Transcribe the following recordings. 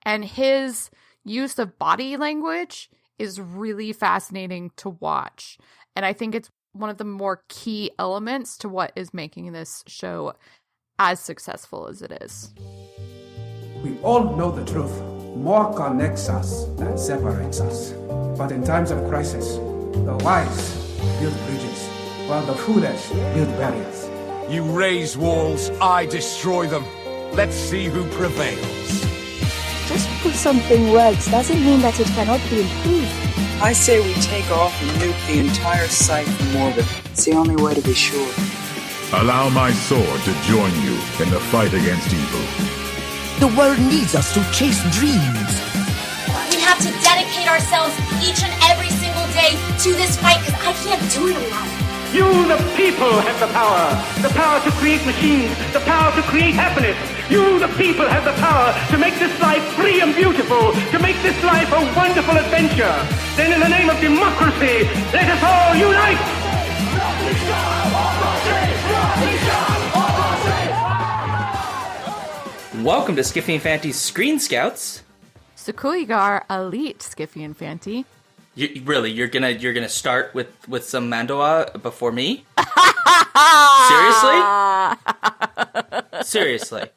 And his use of body language is really fascinating to watch. And I think it's one of the more key elements to what is making this show as successful as it is. We all know the truth. More connects us than separates us. But in times of crisis, the wise build bridges, while the foolish build barriers. You raise walls, I destroy them. Let's see who prevails. Just because something works doesn't mean that it cannot be improved. I say we take off and nuke the entire site from orbit. It's the only way to be sure. Allow my sword to join you in the fight against evil. The world needs us to chase dreams. We have to dedicate ourselves each and every single day to this fight because I can't do it alone. You, the people, have the power to create machines, the power to create happiness. You, the people, have the power to make this life free and beautiful, to make this life a wonderful adventure. Then in the name of democracy, let us all unite! Welcome to Skiffy and Fanty's Screen Scouts. Sukuigar Elite Skiffy and Fanty. You're gonna start with some Mandoa before me? Seriously?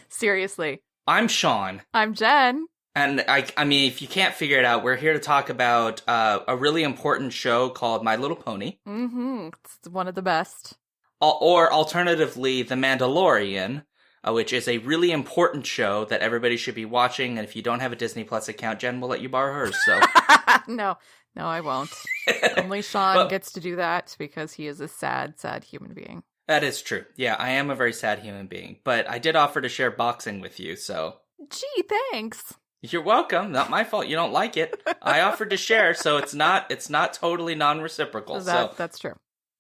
Seriously. I'm Sean. I'm Jen. And I mean, if you can't figure it out, we're here to talk about a really important show called My Little Pony. Mm-hmm. It's one of the best. Or alternatively, The Mandalorian, which is a really important show that everybody should be watching. And if you don't have a Disney Plus account, Jen will let you borrow hers. So No, I won't. Only Sean gets to do that because he is a sad, sad human being. That is true. Yeah, I am a very sad human being. But I did offer to share boxing with you, so... Gee, thanks. You're welcome. Not my fault you don't like it. I offered to share, so it's not totally non-reciprocal. That's true.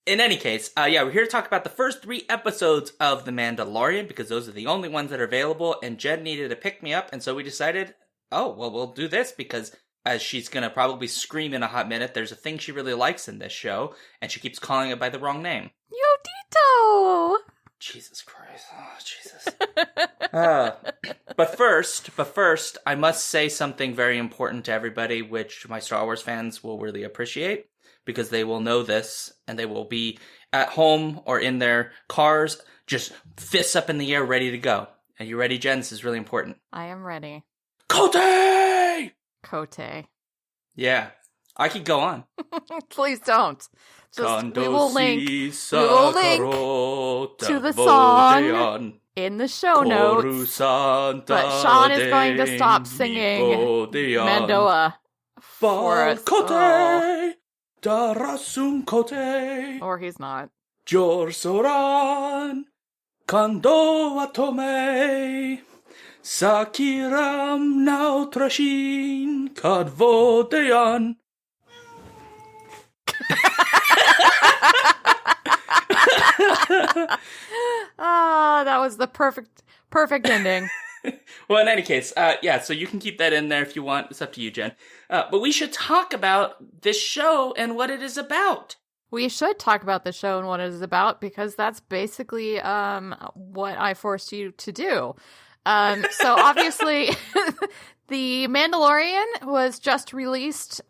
In any case, we're here to talk about the first 3 episodes of The Mandalorian, because those are the only ones that are available, and Jen needed to pick me up, and so we decided, we'll do this, because as she's gonna probably scream in a hot minute, there's a thing she really likes in this show, and she keeps calling it by the wrong name. Yodito! Jesus Christ. Oh, Jesus. But first, I must say something very important to everybody, which my Star Wars fans will really appreciate, because they will know this, and they will be at home or in their cars, just fists up in the air, ready to go. Are you ready, Jen? This is really important. I am ready. Kote! Yeah. I could go on. Please don't. We will link to the song in the show notes. But Sean is going to stop singing Mandoa for us. Or he's not. Jorsoran Kandoa Tome Sakiram Nautrashin Kadvodeyan. That was the perfect ending. Well, in any case, so you can keep that in there if you want. It's up to you, Jen. But we should talk about this show and what it is about. We should talk about the show and what it is about, because that's basically what I forced you to do. So obviously, The Mandalorian was just released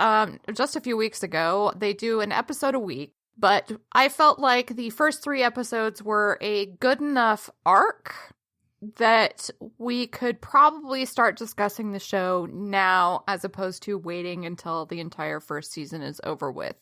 just a few weeks ago. They do an episode a week. But I felt like the first 3 episodes were a good enough arc that we could probably start discussing the show now as opposed to waiting until the entire first season is over with.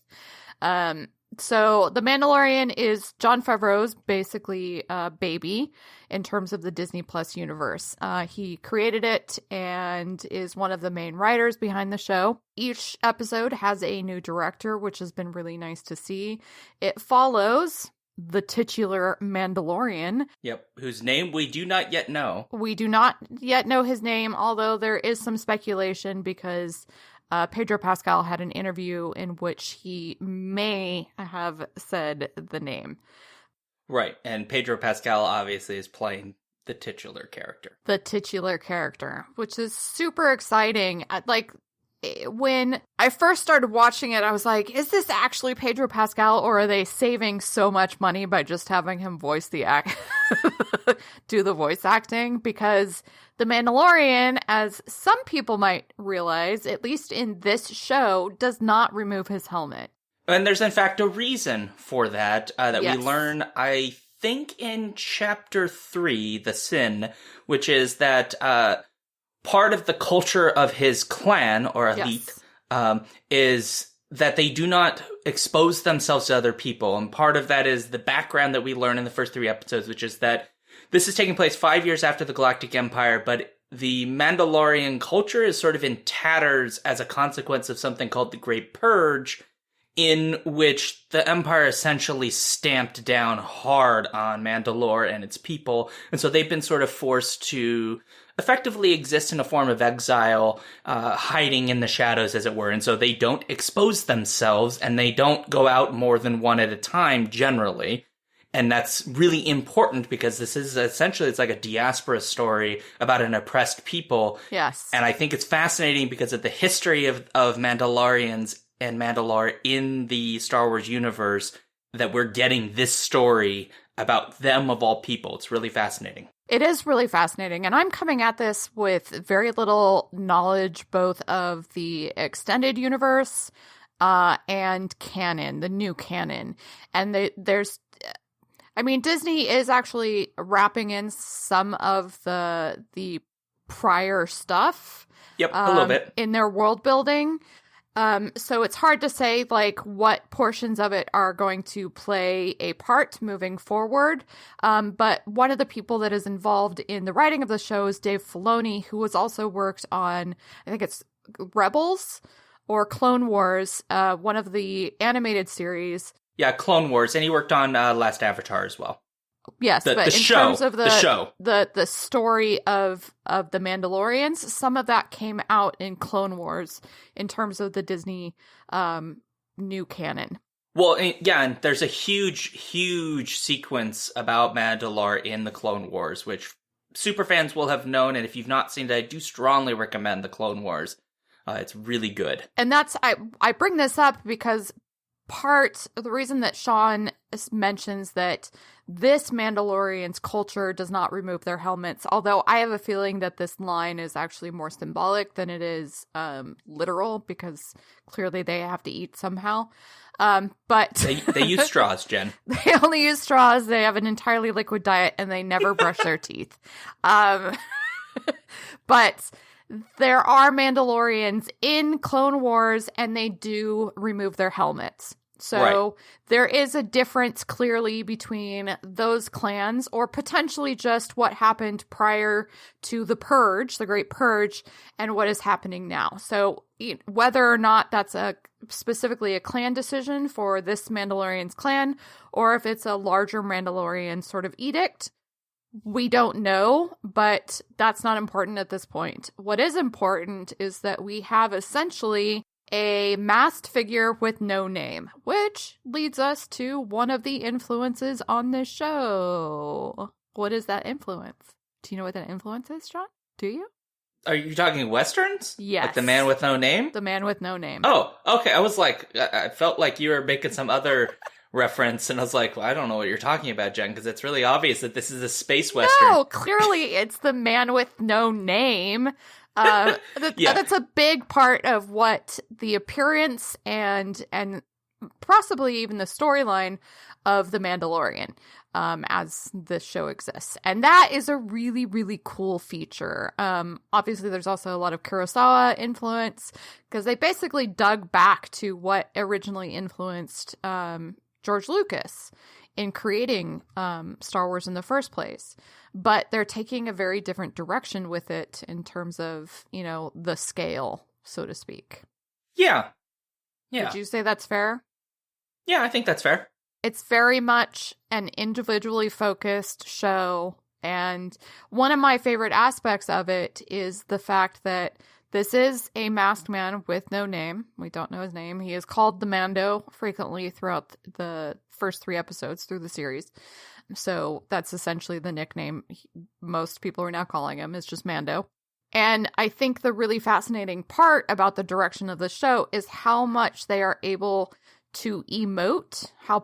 So The Mandalorian is Jon Favreau's basically baby in terms of the Disney Plus universe. He created it and is one of the main writers behind the show. Each episode has a new director, which has been really nice to see. It follows the titular Mandalorian. Yep, whose name we do not yet know. We do not yet know his name, although there is some speculation because Pedro Pascal had an interview in which he may have said the name. Right, and Pedro Pascal obviously is playing the titular character. The titular character, which is super exciting. Like, when I first started watching it, I was like, is this actually Pedro Pascal, or are they saving so much money by just having him voice the do the voice acting? Because The Mandalorian, as some people might realize, at least in this show, does not remove his helmet. And there's in fact a reason for that, that Yes. we learn, I think, in Chapter 3, The Sin, which is that part of the culture of his clan, or elite, is that they do not expose themselves to other people. And part of that is the background that we learn in the first 3 episodes, which is that this is taking place 5 years after the Galactic Empire, but the Mandalorian culture is sort of in tatters as a consequence of something called the Great Purge, in which the Empire essentially stamped down hard on Mandalore and its people. And so they've been sort of forced to effectively exist in a form of exile, hiding in the shadows, as it were. And so they don't expose themselves, and they don't go out more than one at a time, generally. And that's really important because this is essentially, it's like a diaspora story about an oppressed people. Yes. And I think it's fascinating because of the history of Mandalorians and Mandalore in the Star Wars universe, that we're getting this story about them of all people. It's really fascinating. It is really fascinating, and I'm coming at this with very little knowledge both of the extended universe and canon, the new canon. And Disney is actually wrapping in some of the prior stuff. Yep, a little bit. In their world building. So it's hard to say, like, what portions of it are going to play a part moving forward. But one of the people that is involved in the writing of the show is Dave Filoni, who has also worked on, I think it's Rebels or Clone Wars, one of the animated series. Yeah, Clone Wars, and he worked on Last Avatar as well. Yes, but in show, terms of the show, the story of the Mandalorians, some of that came out in Clone Wars in terms of the Disney new canon. Well, yeah, and there's a huge sequence about Mandalore in the Clone Wars, which superfans will have known, and if you've not seen it, I do strongly recommend the Clone Wars. It's really good. And that's, I bring this up because part of the reason that Sean mentions that this Mandalorian's culture does not remove their helmets, although I have a feeling that this line is actually more symbolic than it is literal, because clearly they have to eat somehow. But they use straws, Jen. They only use straws. They have an entirely liquid diet, and they never brush their teeth. But there are Mandalorians in Clone Wars, and they do remove their helmets. So there is a difference clearly between those clans, or potentially just what happened prior to the Purge, the Great Purge, and what is happening now. So whether or not that's specifically a clan decision for this Mandalorian's clan, or if it's a larger Mandalorian sort of edict, we don't know, but that's not important at this point. What is important is that we have essentially a masked figure with no name, which leads us to one of the influences on this show. What is that influence? Do you know what that influence is, John? Do you? Are you talking Westerns? Yes. Like The Man with No Name? The Man with No Name. Oh, okay. I was like, I felt like you were making some other reference, and I was like, well, I don't know what you're talking about, Jen, because it's really obvious that this is a space Western. No, clearly it's The Man with No Name. That's a big part of what the appearance and possibly even the storyline of The Mandalorian as this show exists. And that is a really, really cool feature. Obviously, there's also a lot of Kurosawa influence, because they basically dug back to what originally influenced George Lucas in creating Star Wars in the first place. But they're taking a very different direction with it in terms of, the scale, so to speak. Yeah. Would you say that's fair? Yeah, I think that's fair. It's very much an individually focused show. And one of my favorite aspects of it is the fact that this is a masked man with no name. We don't know his name. He is called the Mando frequently throughout the first 3 episodes through the series. So that's essentially the nickname most people are now calling him, is just Mando. And I think the really fascinating part about the direction of the show is how much they are able to emote, how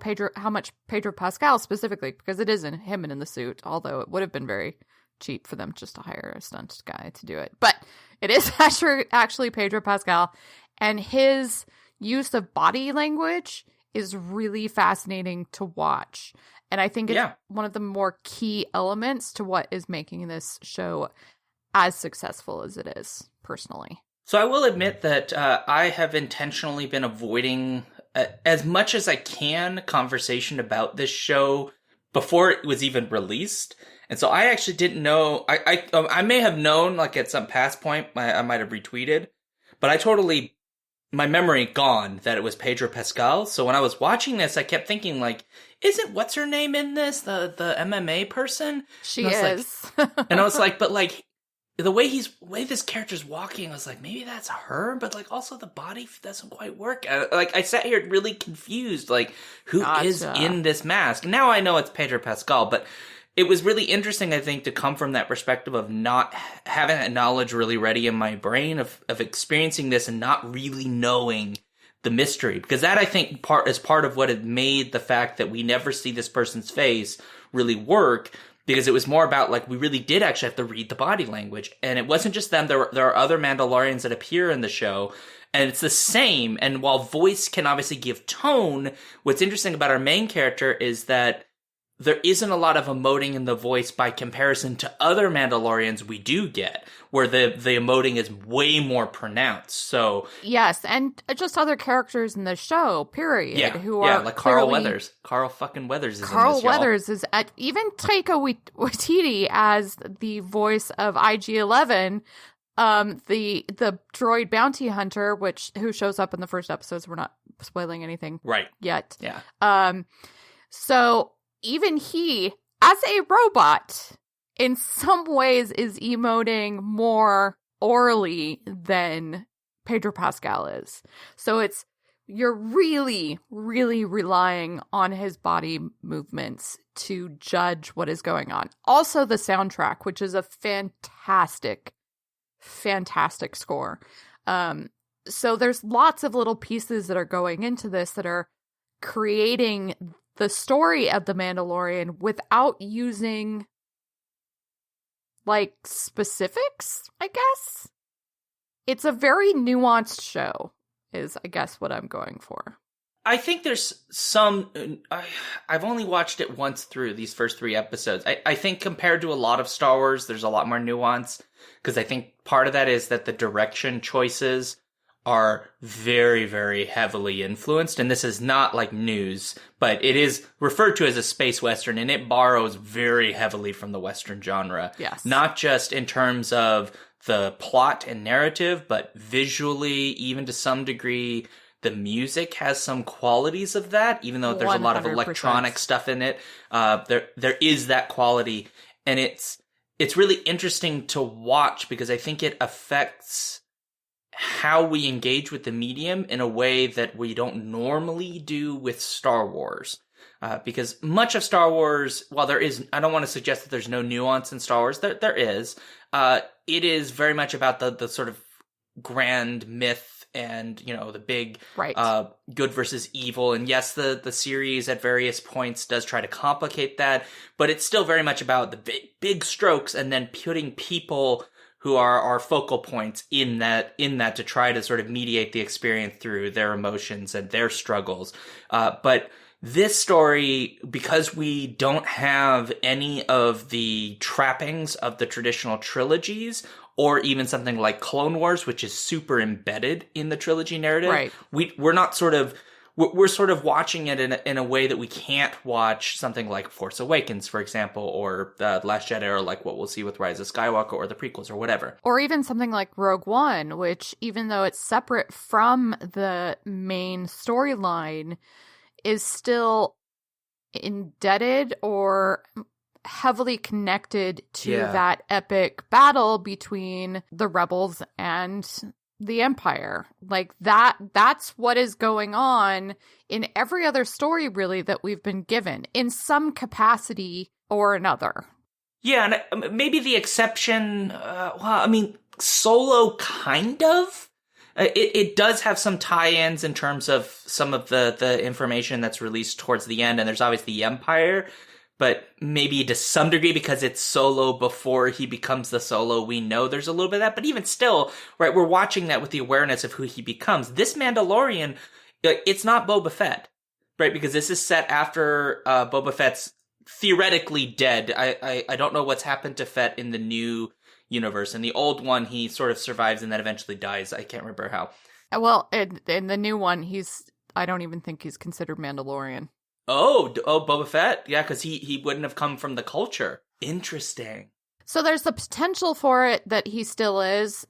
much Pedro Pascal specifically, because it isn't him in the suit, although it would have been very cheap for them just to hire a stunt guy to do it. But it is actually Pedro Pascal, and his use of body language is really fascinating to watch. And I think it's one of the more key elements to what is making this show as successful as it is, personally. So I will admit that I have intentionally been avoiding, as much as I can, conversation about this show before it was even released. And so I actually didn't know, I may have known, like at some past point, I might have retweeted, but I totally, my memory gone that it was Pedro Pascal. So when I was watching this, I kept thinking, like, isn't what's her name in this, the MMA person? She is. And I was like, but like, the way this character's walking, I was like, maybe that's her, but like also the body doesn't quite work. I sat here really confused, like who is in this mask? Now I know it's Pedro Pascal, but it was really interesting, I think, to come from that perspective of not having that knowledge really ready in my brain of experiencing this and not really knowing the mystery, because that I think is part of what had made the fact that we never see this person's face really work. Because it was more about, like, we really did actually have to read the body language. And it wasn't just them. There are other Mandalorians that appear in the show. And it's the same. And while voice can obviously give tone, what's interesting about our main character is that there isn't a lot of emoting in the voice by comparison to other Mandalorians we do get, where the emoting is way more pronounced. So yes, and just other characters in the show, period, who are like Carl Weathers. Carl fucking Weathers is in this, Carl Weathers is at, even Taika Waititi as the voice of IG-11, the droid bounty hunter, who shows up in the first episodes. We're not spoiling anything yet. Yeah. So even he, as a robot, in some ways is emoting more orally than Pedro Pascal is. So you're really, really relying on his body movements to judge what is going on. Also the soundtrack, which is a fantastic, fantastic score. So there's lots of little pieces that are going into this that are creating the story of The Mandalorian without using, like, specifics, I guess. It's a very nuanced show, is, I guess, what I'm going for. I think there's some... I've only watched it once through these first 3 episodes. I think compared to a lot of Star Wars, there's a lot more nuance, because I think part of that is that the direction choices are very, very heavily influenced. And this is not like news, but it is referred to as a space Western, and it borrows very heavily from the Western genre. Yes. Not just in terms of the plot and narrative, but visually, even to some degree, the music has some qualities of that, even though there's 100%. A lot of electronic stuff in it. There is that quality. And it's really interesting to watch, because I think it affects how we engage with the medium in a way that we don't normally do with Star Wars. Because much of Star Wars, while there is, I don't want to suggest that there's no nuance in Star Wars, there is. It is very much about the sort of grand myth and, the big good versus evil. And yes, the series at various points does try to complicate that, but it's still very much about the big strokes and then putting people who are our focal points in that to try to sort of mediate the experience through their emotions and their struggles. But this story, because we don't have any of the trappings of the traditional trilogies, or even something like Clone Wars, which is super embedded in the trilogy narrative, we're not sort of... We're sort of watching it in a way that we can't watch something like Force Awakens, for example, or The Last Jedi, or like what we'll see with Rise of Skywalker, or the prequels, or whatever. Or even something like Rogue One, which, even though it's separate from the main storyline, is still indebted or heavily connected to that epic battle between the rebels and the Empire. Like that's what is going on in every other story, really, that we've been given in some capacity or another. Yeah, and maybe the exception, Solo, kind of. It does have some tie-ins in terms of some of the information that's released towards the end, and there's obviously the Empire, but maybe to some degree because it's Solo before he becomes the Solo we know, there's a little bit of that. But even still, right, we're watching that with the awareness of who he becomes. This Mandalorian, it's not Boba Fett, right? Because this is set after Boba Fett's theoretically dead. I don't know what's happened to Fett in the new universe. In the old one, he sort of survives and then eventually dies. I can't remember how. Well, in the new one, I don't even think he's considered Mandalorian. Oh, Boba Fett? Yeah, because he wouldn't have come from the culture. Interesting. So there's the potential for it that he still is.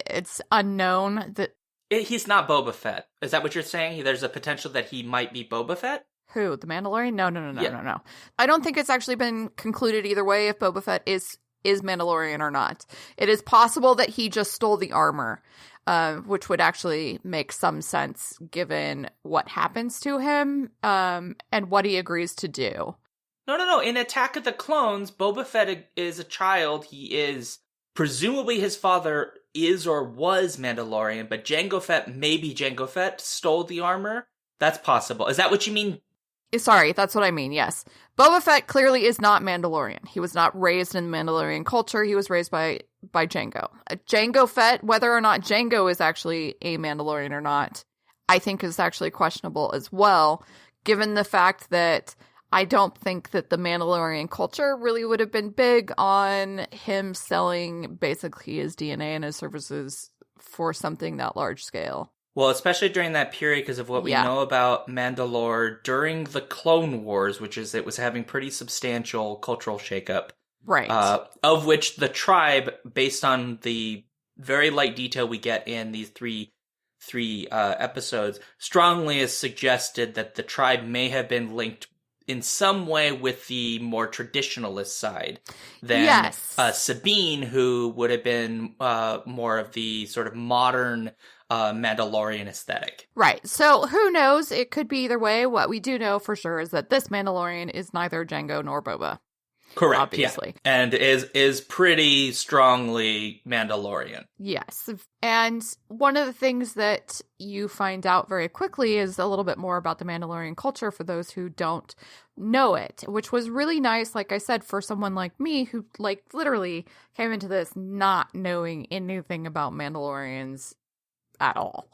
It's unknown that... He's not Boba Fett. Is that what you're saying? There's a potential that he might be Boba Fett? Who? The Mandalorian? No. I don't think it's actually been concluded either way if Boba Fett is Mandalorian or not. It is possible that he just stole the armor, which would actually make some sense given what happens to him and what he agrees to do. No. In Attack of the Clones, Boba Fett is a child. He is presumably his father is or was Mandalorian, but maybe Jango Fett stole the armor. That's possible. Is that what you mean? Sorry, that's what I mean, yes. Boba Fett clearly is not Mandalorian. He was not raised in Mandalorian culture. He was raised by Jango. Jango Fett, whether or not Jango is actually a Mandalorian or not, I think is actually questionable as well, given the fact that I don't think that the Mandalorian culture really would have been big on him selling basically his DNA and his services for something that large scale. Well, especially during that period because of what we know about Mandalore during the Clone Wars, it was having pretty substantial cultural shakeup. Right. Of which the tribe, based on the very light detail we get in these three episodes, strongly has suggested that the tribe may have been linked in some way with the more traditionalist side than Sabine, who would have been more of the sort of modern Mandalorian aesthetic. Right. So who knows? It could be either way. What we do know for sure is that this Mandalorian is neither Jango nor Boba. Correct. Obviously. Yeah. And is pretty strongly Mandalorian. Yes. And one of the things that you find out very quickly is a little bit more about the Mandalorian culture for those who don't know it, which was really nice, like I said, for someone like me who literally came into this not knowing anything about Mandalorians at all.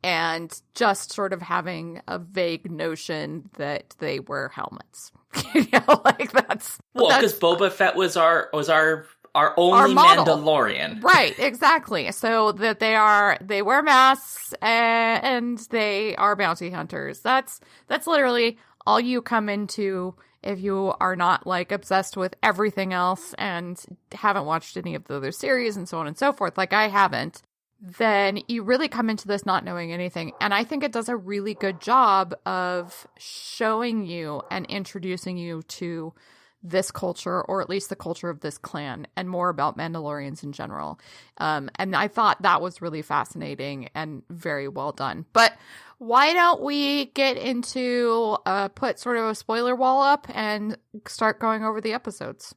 And just sort of having a vague notion that they wear helmets. That's because Boba Fett was our only Mandalorian. Right, exactly. So that they wear masks and they are bounty hunters. That's literally all you come into if you are not obsessed with everything else and haven't watched any of the other series and so on and so forth, like I haven't. Then you really come into this not knowing anything. And I think it does a really good job of showing you and introducing you to this culture, or at least the culture of this clan, and more about Mandalorians in general. And I thought that was really fascinating and very well done. But why don't we get into put sort of a spoiler wall up and start going over the episodes?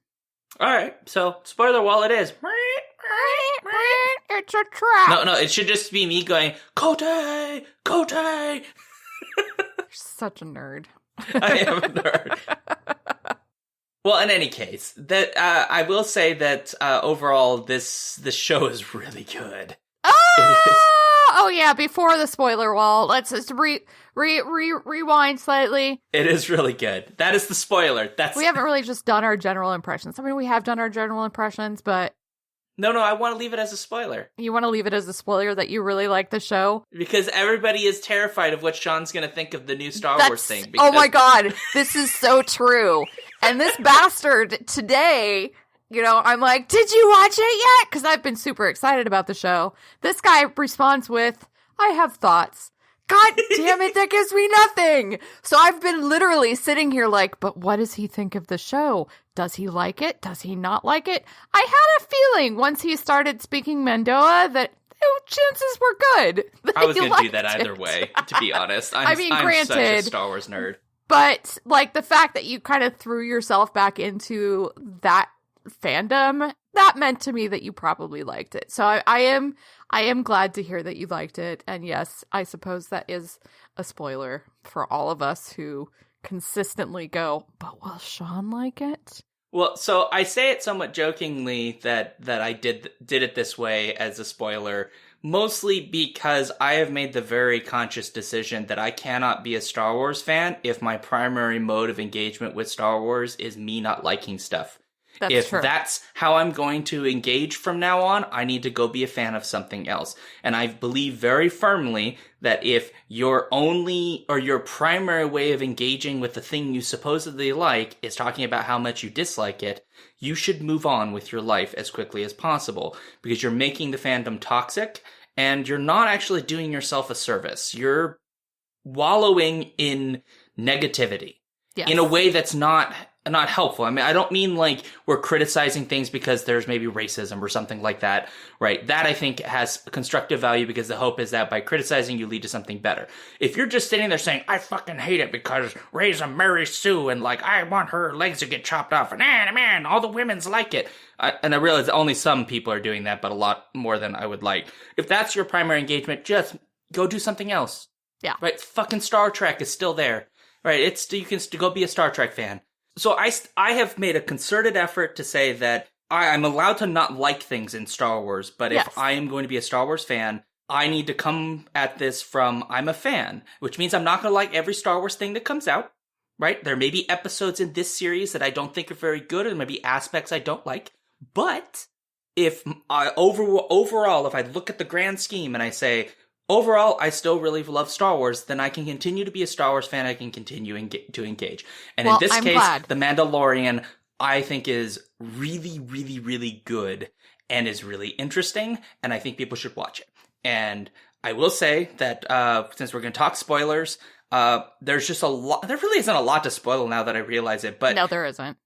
All right. So spoiler wall it is. It's a trap. No, it should just be me going, Kote! You're such a nerd. I am a nerd. Well, in any case, that I will say that overall, this show is really good. Oh yeah, before the spoiler wall, let's just rewind slightly. It is really good. That is the spoiler. We haven't really just done our general impressions. I mean, we have done our general impressions, but... No, I want to leave it as a spoiler. You want to leave it as a spoiler that you really like the show? Because everybody is terrified of what Sean's going to think of the new Star Wars thing. Oh my god, this is so true. And this bastard today, I'm like, did you watch it yet? Because I've been super excited about the show. This guy responds with, I have thoughts. God damn it, that gives me nothing. So I've been literally sitting here but what does he think of the show? Does he like it? Does he not like it? I had a feeling once he started speaking Mandoa that chances were good. I was going to do that either way, to be honest. I'm granted, such a Star Wars nerd. But the fact that you kind of threw yourself back into that fandom that meant to me that you probably liked it. So I am glad to hear that you liked it. And yes, I suppose that is a spoiler for all of us who consistently go, but will Sean like it? Well, so I say it somewhat jokingly that I did it this way as a spoiler, mostly because I have made the very conscious decision that I cannot be a Star Wars fan if my primary mode of engagement with Star Wars is me not liking stuff. If that's how I'm going to engage from now on, I need to go be a fan of something else. And I believe very firmly that if your only or your primary way of engaging with the thing you supposedly like is talking about how much you dislike it, you should move on with your life as quickly as possible, because you're making the fandom toxic and you're not actually doing yourself a service. You're wallowing in negativity in a way that's not helpful. I mean, I don't mean like we're criticizing things because there's maybe racism or something like that, right? That I think has constructive value because the hope is that by criticizing you lead to something better. If you're just sitting there saying, I fucking hate it because Rey's a Mary Sue and like, I want her legs to get chopped off and man, all the women's like it. And I realize only some people are doing that, but a lot more than I would like. If that's your primary engagement, just go do something else. Yeah. Right? Fucking Star Trek is still there. Right? You can go be a Star Trek fan. So I have made a concerted effort to say that I'm allowed to not like things in Star Wars, but if I am going to be a Star Wars fan, I need to come at this from I'm a fan, which means I'm not going to like every Star Wars thing that comes out, right? There may be episodes in this series that I don't think are very good, or there may be aspects I don't like, but if overall, if I look at the grand scheme and I say, overall, I still really love Star Wars, then I can continue to be a Star Wars fan. I can continue to engage. And in this case, The Mandalorian, I think is really, really, really good and is really interesting. And I think people should watch it. And I will say that since we're going to talk spoilers, there's just a lot. There really isn't a lot to spoil now that I realize it. But no, there isn't.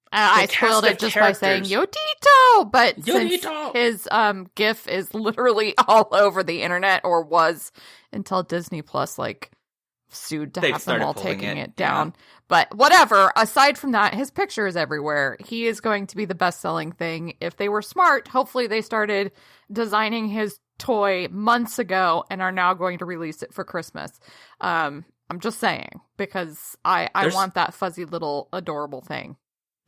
I spoiled it just by saying Yodito, but since his GIF is literally all over the internet, or was until Disney Plus sued to have them all taking it down. Yeah. But whatever. Aside from that, his picture is everywhere. He is going to be the best-selling thing. If they were smart, hopefully they started designing his toy months ago and are now going to release it for Christmas. I'm just saying, because I want that fuzzy little adorable thing.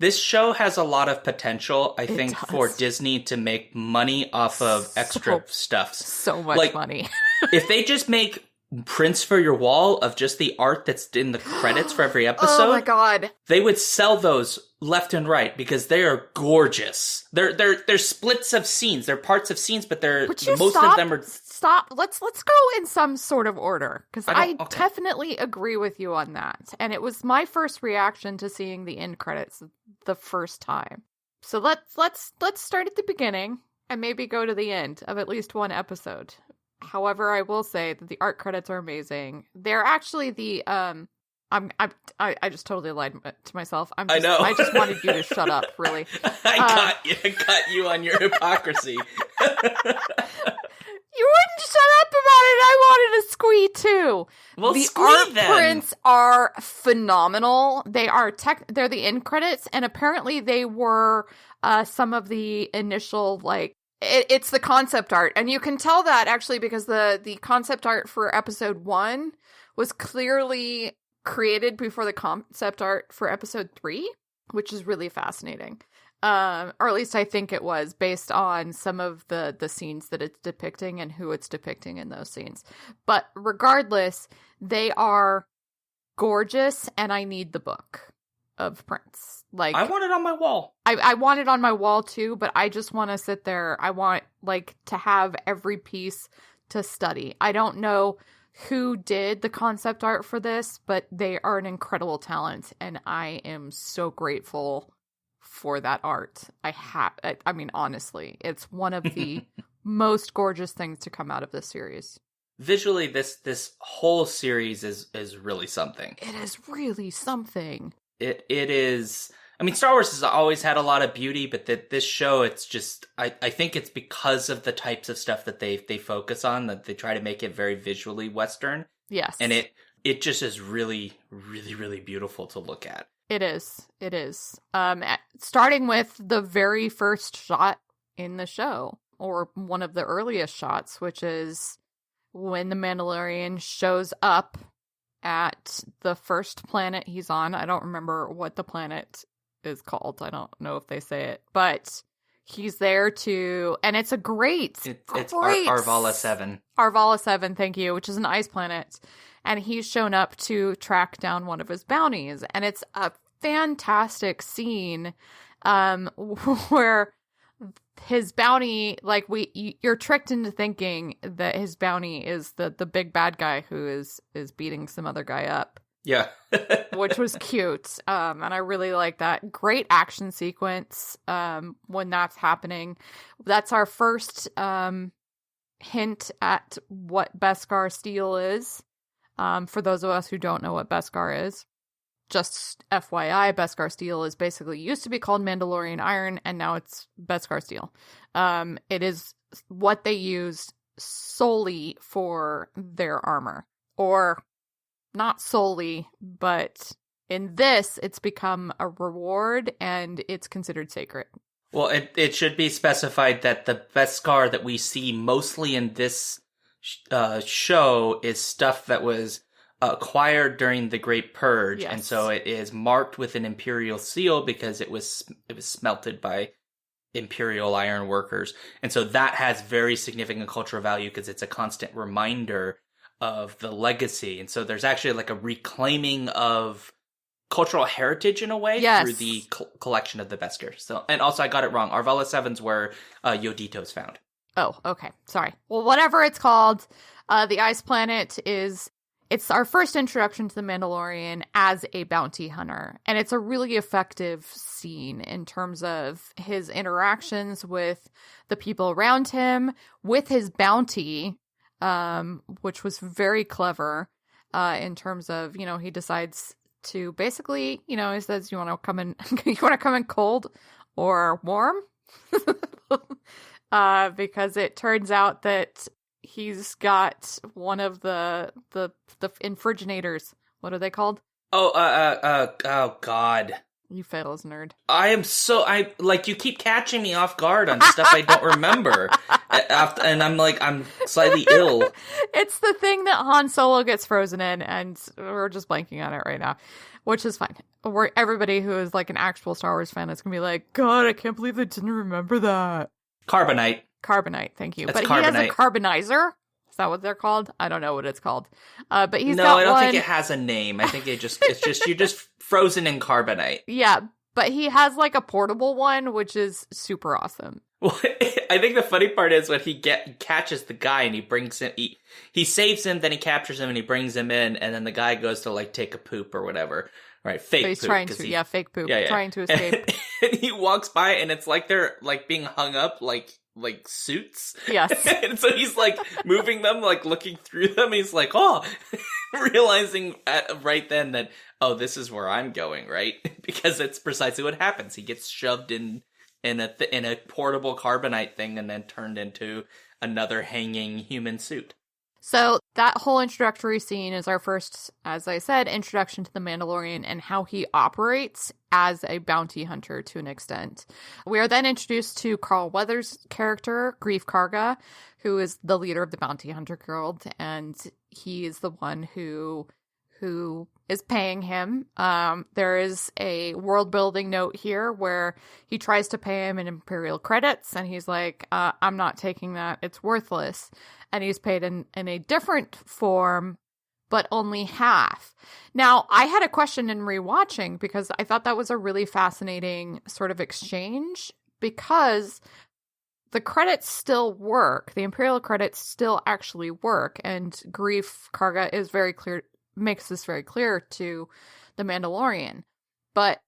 This show has a lot of potential, I think, for Disney to make money off of extra stuff. So much money. If they just make prints for your wall of just the art that's in the credits for every episode. Oh my god. They would sell those left and right because they are gorgeous. They're splits of scenes. They're parts of scenes, but most of them are... Stop. Let's go in some sort of order, because I definitely agree with you on that. And it was my first reaction to seeing the end credits the first time. So let's start at the beginning and maybe go to the end of at least one episode. However, I will say that the art credits are amazing. They're actually the I just totally lied to myself. I know. I just wanted you to shut up, really. I got you on your hypocrisy. You wouldn't shut up about it. I wanted to squee too. Well, the art prints are phenomenal. They're the end credits, and apparently they were some of the initial it's the concept art, and you can tell that actually because the concept art for episode 1 was clearly created before the concept art for episode 3, which is really fascinating. Or at least I think it was, based on some of the scenes that it's depicting and who it's depicting in those scenes. But regardless, they are gorgeous, and I need the book of prints. I want it on my wall. I want it on my wall too, but I just want to sit there. I want to have every piece to study. I don't know who did the concept art for this, but they are an incredible talent, and I am so grateful for that art. I mean, honestly, it's one of the most gorgeous things to come out of this series. Visually, this whole series is really something. It is really something. It is. I mean, Star Wars has always had a lot of beauty, but this show, it's just, I think it's because of the types of stuff that they focus on, that they try to make it very visually Western. Yes. And it just is really, really, really beautiful to look at. It is. It is. Starting with the very first shot in the show, or one of the earliest shots, which is when the Mandalorian shows up at the first planet he's on. I don't remember what the planet is called. I don't know if they say it, but he's there to, and it's a great, it's Arvala 7. Arvala 7, thank you, which is an ice planet. And he's shown up to track down one of his bounties. And it's a fantastic scene where his bounty, like, you're tricked into thinking that his bounty is the big bad guy who is beating some other guy up. Yeah. Which was cute. And I really like that. Great action sequence when that's happening. That's our first hint at what Beskar steel is. For those of us who don't know what Beskar is, just FYI, Beskar steel is basically used to be called Mandalorian iron, and now it's Beskar steel. It is what they used solely for their armor. Or not solely, but in this, it's become a reward, and it's considered sacred. Well, it should be specified that the Beskar that we see mostly in this show is stuff that was acquired during the Great Purge, yes. And so it is marked with an Imperial seal because it was smelted by Imperial iron workers, and so that has very significant cultural value because it's a constant reminder of the legacy, and so there's actually like a reclaiming of cultural heritage in a way through the collection of the Beskar. So, and also I got it wrong. Arvala 7's where Yodito's found. Oh, okay. Sorry. Well, whatever it's called, the ice planet it's our first introduction to the Mandalorian as a bounty hunter. And it's a really effective scene in terms of his interactions with the people around him, with his bounty, which was very clever, in terms of, he decides to basically, he says, you want to come in cold or warm? Because it turns out that he's got one of the infriginators. What are they called? Oh God. You fatalist nerd. You keep catching me off guard on stuff I don't remember. And I'm slightly ill. It's the thing that Han Solo gets frozen in, and we're just blanking on it right now, which is fine. Everybody who is like an actual Star Wars fan is going to be like, God, I can't believe I didn't remember that. Carbonite. Carbonite, thank you. That's but carbonite. He has a carbonizer. Is that what they're called? I don't know what it's called. But he's no, got I don't one... think it has a name. I think you're just frozen in carbonite. Yeah, but he has like a portable one, which is super awesome. Well, I think the funny part is when he catches the guy and he brings him, he saves him, then he captures him and he brings him in, and then the guy goes to like take a poop or whatever. Right, fake so he's poop. Trying to, fake poop. Yeah. Trying to escape. And he walks by and it's like they're like being hung up like suits. Yes. And so he's like moving them, like looking through them. He's like, oh, realizing right then that, oh, this is where I'm going, right? Because it's precisely what happens. He gets shoved in a portable carbonite thing and then turned into another hanging human suit. So that whole introductory scene is our first, as I said, introduction to the Mandalorian and how he operates as a bounty hunter to an extent. We are then introduced to Carl Weathers' character, Greef Karga, who is the leader of the Bounty Hunter Guild, and he is the one who is paying him. There is a world-building note here where he tries to pay him in Imperial credits, and he's like, I'm not taking that. It's worthless. And he's paid in a different form, but only half. Now, I had a question in rewatching because I thought that was a really fascinating sort of exchange, because the credits still work. The Imperial credits still actually work, and Greef Karga is very clear, makes this very clear to the Mandalorian. But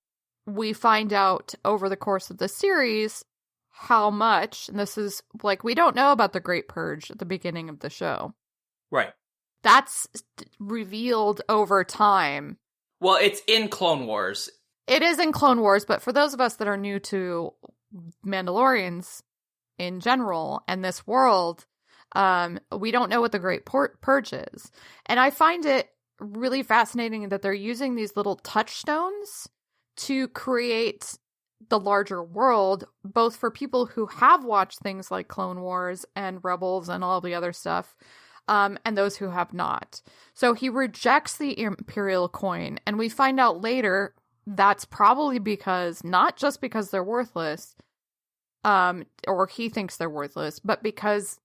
we find out over the course of the series how much, and this is like, we don't know about the Great Purge at the beginning of the show. Right. That's revealed over time. Well, it's in Clone Wars. It is in Clone Wars, but for those of us that are new to Mandalorians in general and this world, we don't know what the Great Purge is. And I find it really fascinating that they're using these little touchstones to create the larger world, both for people who have watched things like Clone Wars and Rebels and all the other stuff, and those who have not. So he rejects the Imperial coin, and we find out later that's probably because, not just because they're worthless, or he thinks they're worthless, but because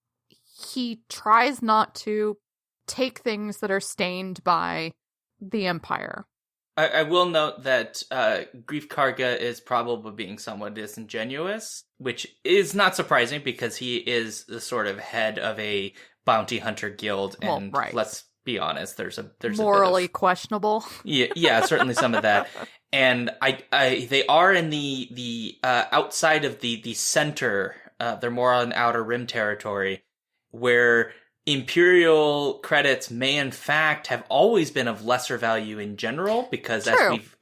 he tries not to take things that are stained by the Empire. I will note that Grief Karga is probably being somewhat disingenuous, which is not surprising because he is the sort of head of a bounty hunter guild, and let's be honest, there's morally a bit of, questionable. Yeah, certainly some of that. And they are in the outside of the center. They're more on outer rim territory, where Imperial credits may in fact have always been of lesser value in general, because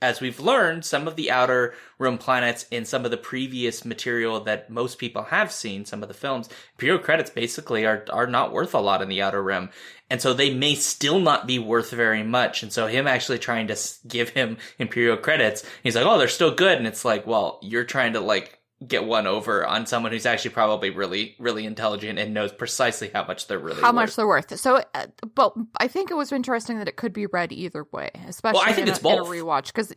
as we've learned, some of the outer rim planets in some of the previous material that most people have seen, some of the films, Imperial credits basically are not worth a lot in the outer rim. And so they may still not be worth very much. And so him actually trying to give him Imperial credits, he's like, oh, they're still good. And it's like, well, you're trying to get one over on someone who's actually probably really, really intelligent and knows precisely how much they're much they're worth. So, but I think it was interesting that it could be read either way, especially I think it's both. In a rewatch. Because,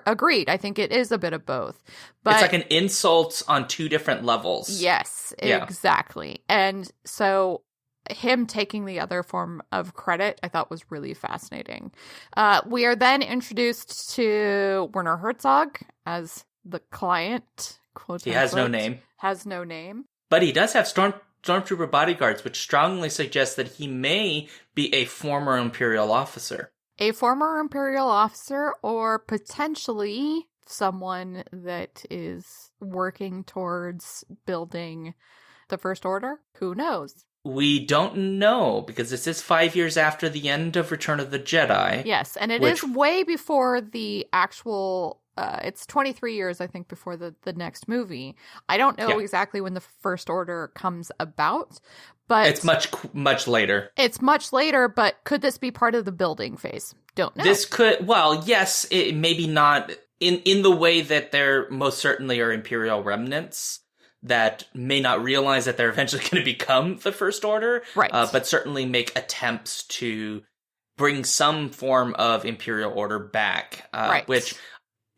agreed. I think it is a bit of both. But it's like an insult on two different levels. Yes, exactly. And so him taking the other form of credit, I thought was really fascinating. We are then introduced to Werner Herzog as the client. Quote, he has no name. Has no name. But he does have stormtrooper bodyguards, which strongly suggests that he may be a former Imperial officer. A former Imperial officer, or potentially someone that is working towards building the First Order. Who knows? We don't know, because this is 5 years after the end of Return of the Jedi. Yes, and it is way before the actual... it's 23 years, I think, before the next movie. I don't know exactly when the First Order comes about, but... It's much later. It's much later, but could this be part of the building phase? Don't know. This could... Well, yes, it maybe not in the way that there most certainly are Imperial remnants that may not realize that they're eventually going to become the First Order. Right. But certainly make attempts to bring some form of Imperial Order back. Right. Which...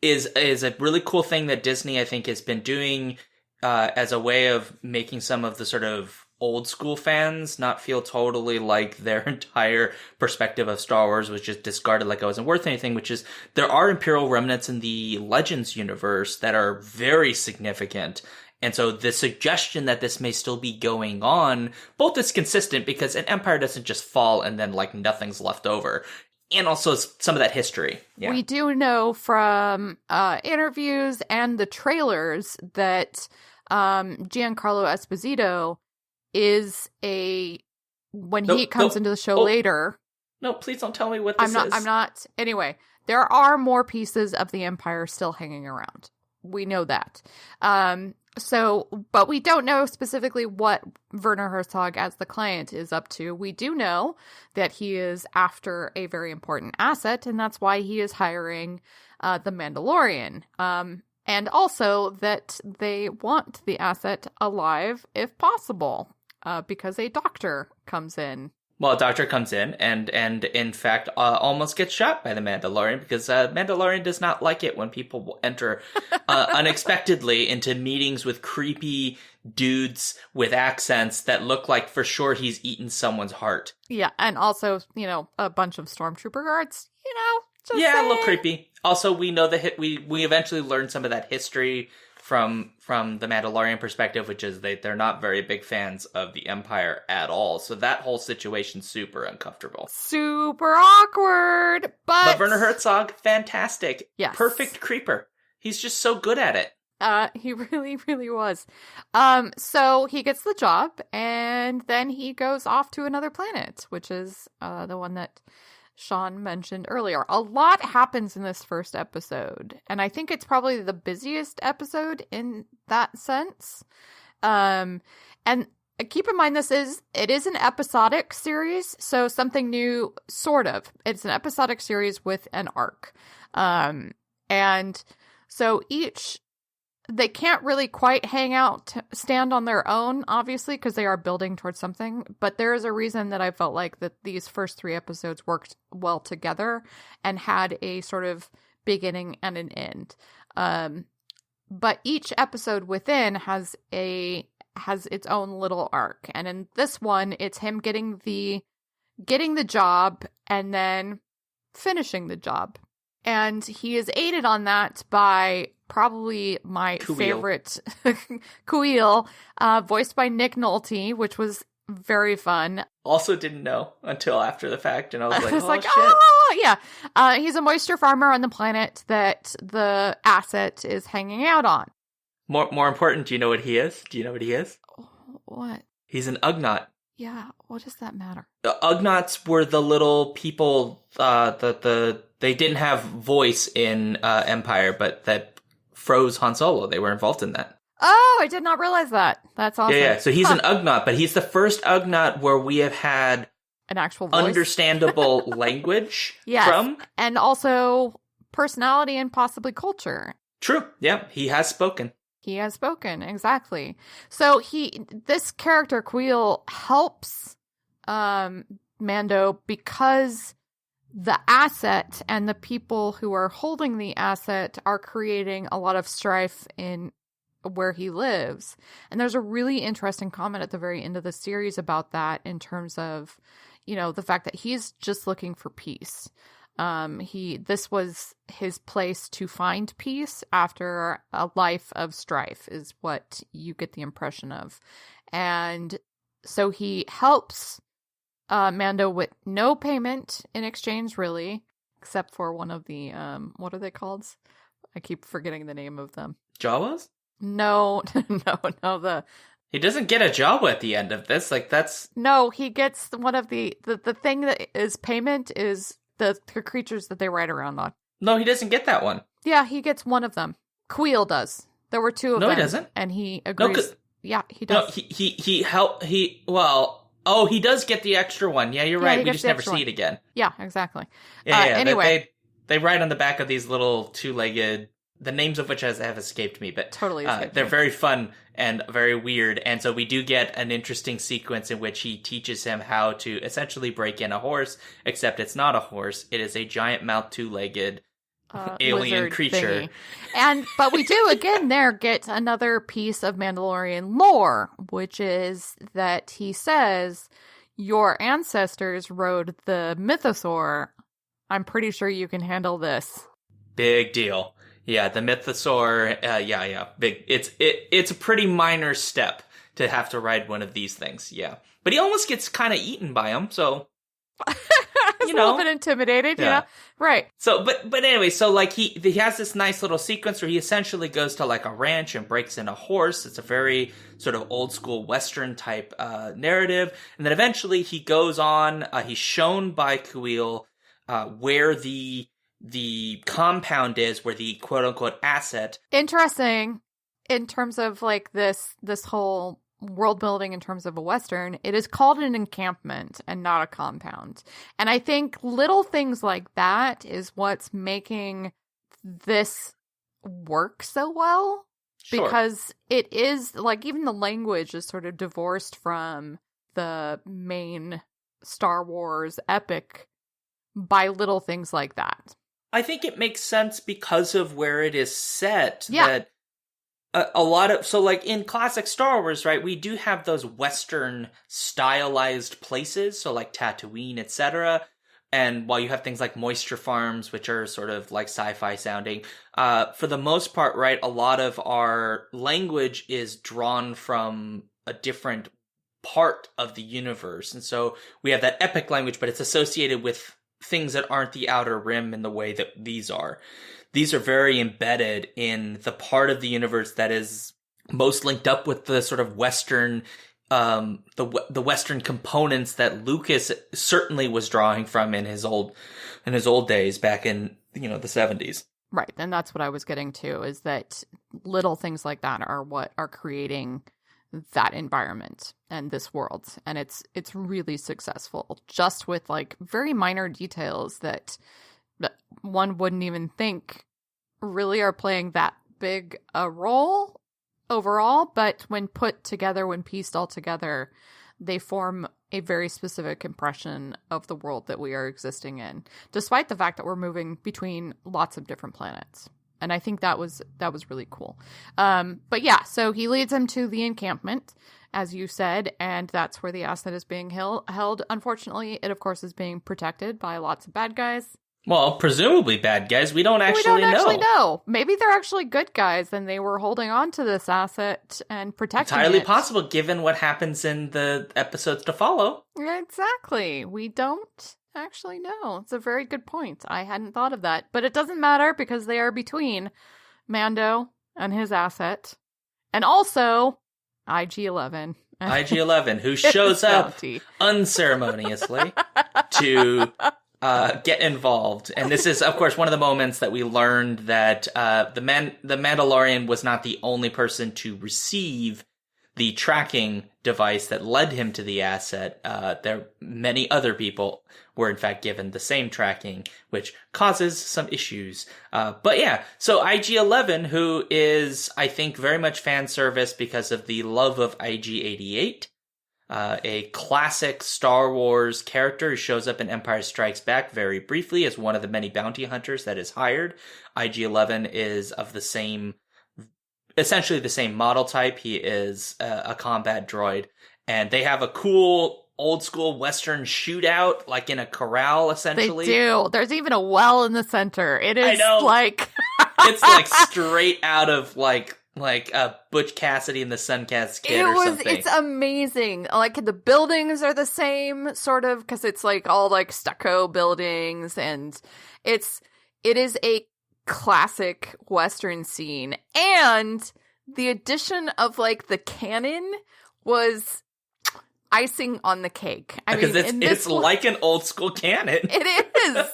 is a really cool thing that Disney, I think, has been doing as a way of making some of the sort of old school fans not feel totally like their entire perspective of Star Wars was just discarded, like it wasn't worth anything, which is there are Imperial remnants in the Legends universe that are very significant. And so the suggestion that this may still be going on, both is consistent because an empire doesn't just fall and then nothing's left over. And also some of that history. Yeah. We do know from interviews and the trailers that Giancarlo Esposito is when he comes into the show later. No, please don't tell me what this is. I'm not. Anyway, there are more pieces of the Empire still hanging around. We know that. But we don't know specifically what Werner Herzog as the client is up to. We do know that he is after a very important asset, and that's why he is hiring the Mandalorian. And also that they want the asset alive if possible, because a doctor comes in. Well, a doctor comes in and in fact almost gets shot by the Mandalorian because Mandalorian does not like it when people enter unexpectedly into meetings with creepy dudes with accents that look like for sure he's eaten someone's heart. Yeah, and also, a bunch of stormtrooper guards, just yeah, saying. A little creepy. Also, we know we eventually learn some of that history from the Mandalorian perspective, which is they're not very big fans of the Empire at all. So that whole situation's super uncomfortable. Super awkward, but Werner Herzog, fantastic. Yes. Perfect creeper. He's just so good at it. He really, really was. So he gets the job, and then he goes off to another planet, which is the one that Sean mentioned earlier. A lot happens in this first episode, and I think it's probably the busiest episode in that sense. And keep in mind, it is an episodic series, so something new, sort of. It's an episodic series with an arc. And So they can't really quite stand on their own, obviously, because they are building towards something. But there is a reason that I felt like that these first 3 episodes worked well together and had a sort of beginning and an end. But each episode within has its own little arc. And in this one, it's him getting the job and then finishing the job. And he is aided on that by probably my favorite Kuil, voiced by Nick Nolte, which was very fun. Also didn't know until after the fact, and I was like, I was like, shit. oh, yeah. He's a moisture farmer on the planet that the asset is hanging out on. More important, do you know what he is? Do you know what he is? What? He's an Ugnaught. Yeah, what does that matter? The Ugnaughts were the little people, they didn't have voice in Empire, but that froze Han Solo. They were involved in that. Oh, I did not realize that. That's awesome. Yeah. So he's an Ugnaught, but he's the first Ugnaught where we have had an actual voice. Understandable language from. And also personality and possibly culture. True. Yeah, he has spoken. He has spoken, exactly. So this character, Kuil, helps Mando because the asset and the people who are holding the asset are creating a lot of strife in where he lives. And there's a really interesting comment at the very end of the series about that in terms of, the fact that he's just looking for peace. This was his place to find peace after a life of strife is what you get the impression of. And so he helps Mando with no payment in exchange, really, except for one of the, what are they called? I keep forgetting the name of them. Jawas? No, He doesn't get a Jawa at the end of this, No, he gets one of the thing that is payment is the creatures that they ride around on. No, he doesn't get that one. Yeah, he gets one of them. Kuil does. There were 2 of them. No, he doesn't. And he agrees. Yeah, he does. No, he does get the extra one. Yeah, you're right. We just never see it again. Yeah, exactly. Yeah, anyway. They ride on the back of these little 2-legged, the names of which have escaped me, but totally they're very fun and very weird. And so we do get an interesting sequence in which he teaches him how to essentially break in a horse, except it's not a horse. It is a giant mouth 2-legged alien creature. But we do again there get another piece of Mandalorian lore, which is that he says your ancestors rode the mythosaur. I'm pretty sure you can handle this. Big deal. Yeah, the mythosaur. Yeah. Big. It's a pretty minor step to have to ride one of these things. Yeah, but he almost gets kind of eaten by him. So a little bit intimidated. Yeah. Right. So, but anyway, so he has this nice little sequence where he essentially goes to a ranch and breaks in a horse. It's a very sort of old school Western type narrative, and then eventually he goes on. He's shown by Kuil where the compound is, where the quote-unquote asset. Interesting in terms of this whole world building in terms of a Western. It is called an encampment and not a compound. And I think little things like that is what's making this work so well. Sure. Because it is, even the language is sort of divorced from the main Star Wars epic by little things like that. I think it makes sense because of where it is set. Yeah. That a lot of, in classic Star Wars, right, we do have those Western stylized places, so Tatooine, etc. And while you have things like moisture farms, which are sort of sci-fi sounding, for the most part, right, a lot of our language is drawn from a different part of the universe. And so we have that epic language, but it's associated with things that aren't the Outer Rim in the way that these are. These are very embedded in the part of the universe that is most linked up with the sort of Western, the Western components that Lucas certainly was drawing from in his old days back in, the 70s. Right. And that's what I was getting to, is that little things like that are what are creating that environment and this world. And it's really successful, just with very minor details that one wouldn't even think really are playing that big a role overall, but when put together, when pieced all together, they form a very specific impression of the world that we are existing in, despite the fact that we're moving between lots of different planets. And I think that was really cool. But yeah, so he leads them to the encampment, as you said, and that's where the asset is being held. Unfortunately, it, of course, is being protected by lots of bad guys. Well, presumably bad guys. We don't actually know. Maybe they're actually good guys and they were holding on to this asset and protecting Entirely it. possible, given what happens in the episodes to follow. Exactly. We don't actually know. It's a very good point. I hadn't thought of that. But it doesn't matter because they are between Mando and his asset. And also IG-11. IG-11, who shows up unceremoniously to get involved. And this is, of course, one of the moments that we learned that the Mandalorian was not the only person to receive the tracking device that led him to the asset. Many other people were, in fact, given the same tracking, which causes some issues. But yeah, so IG-11, who is, I think, very much fan service because of the love of IG-88, a classic Star Wars character who shows up in Empire Strikes Back very briefly as one of the many bounty hunters that is hired. IG-11 is of essentially the same model type. He is a combat droid, and they have a cool old school Western shootout, like in a corral, essentially. They do. There's even a well in the center. It is like it's like straight out of like Butch Cassidy and the Suncast Kid or something. It's amazing. Like the buildings are the same, sort of, because it's like all like stucco buildings, and it is a classic Western scene. And the addition of like the cannon was icing on the cake. Because it's like an old school cannon. It is.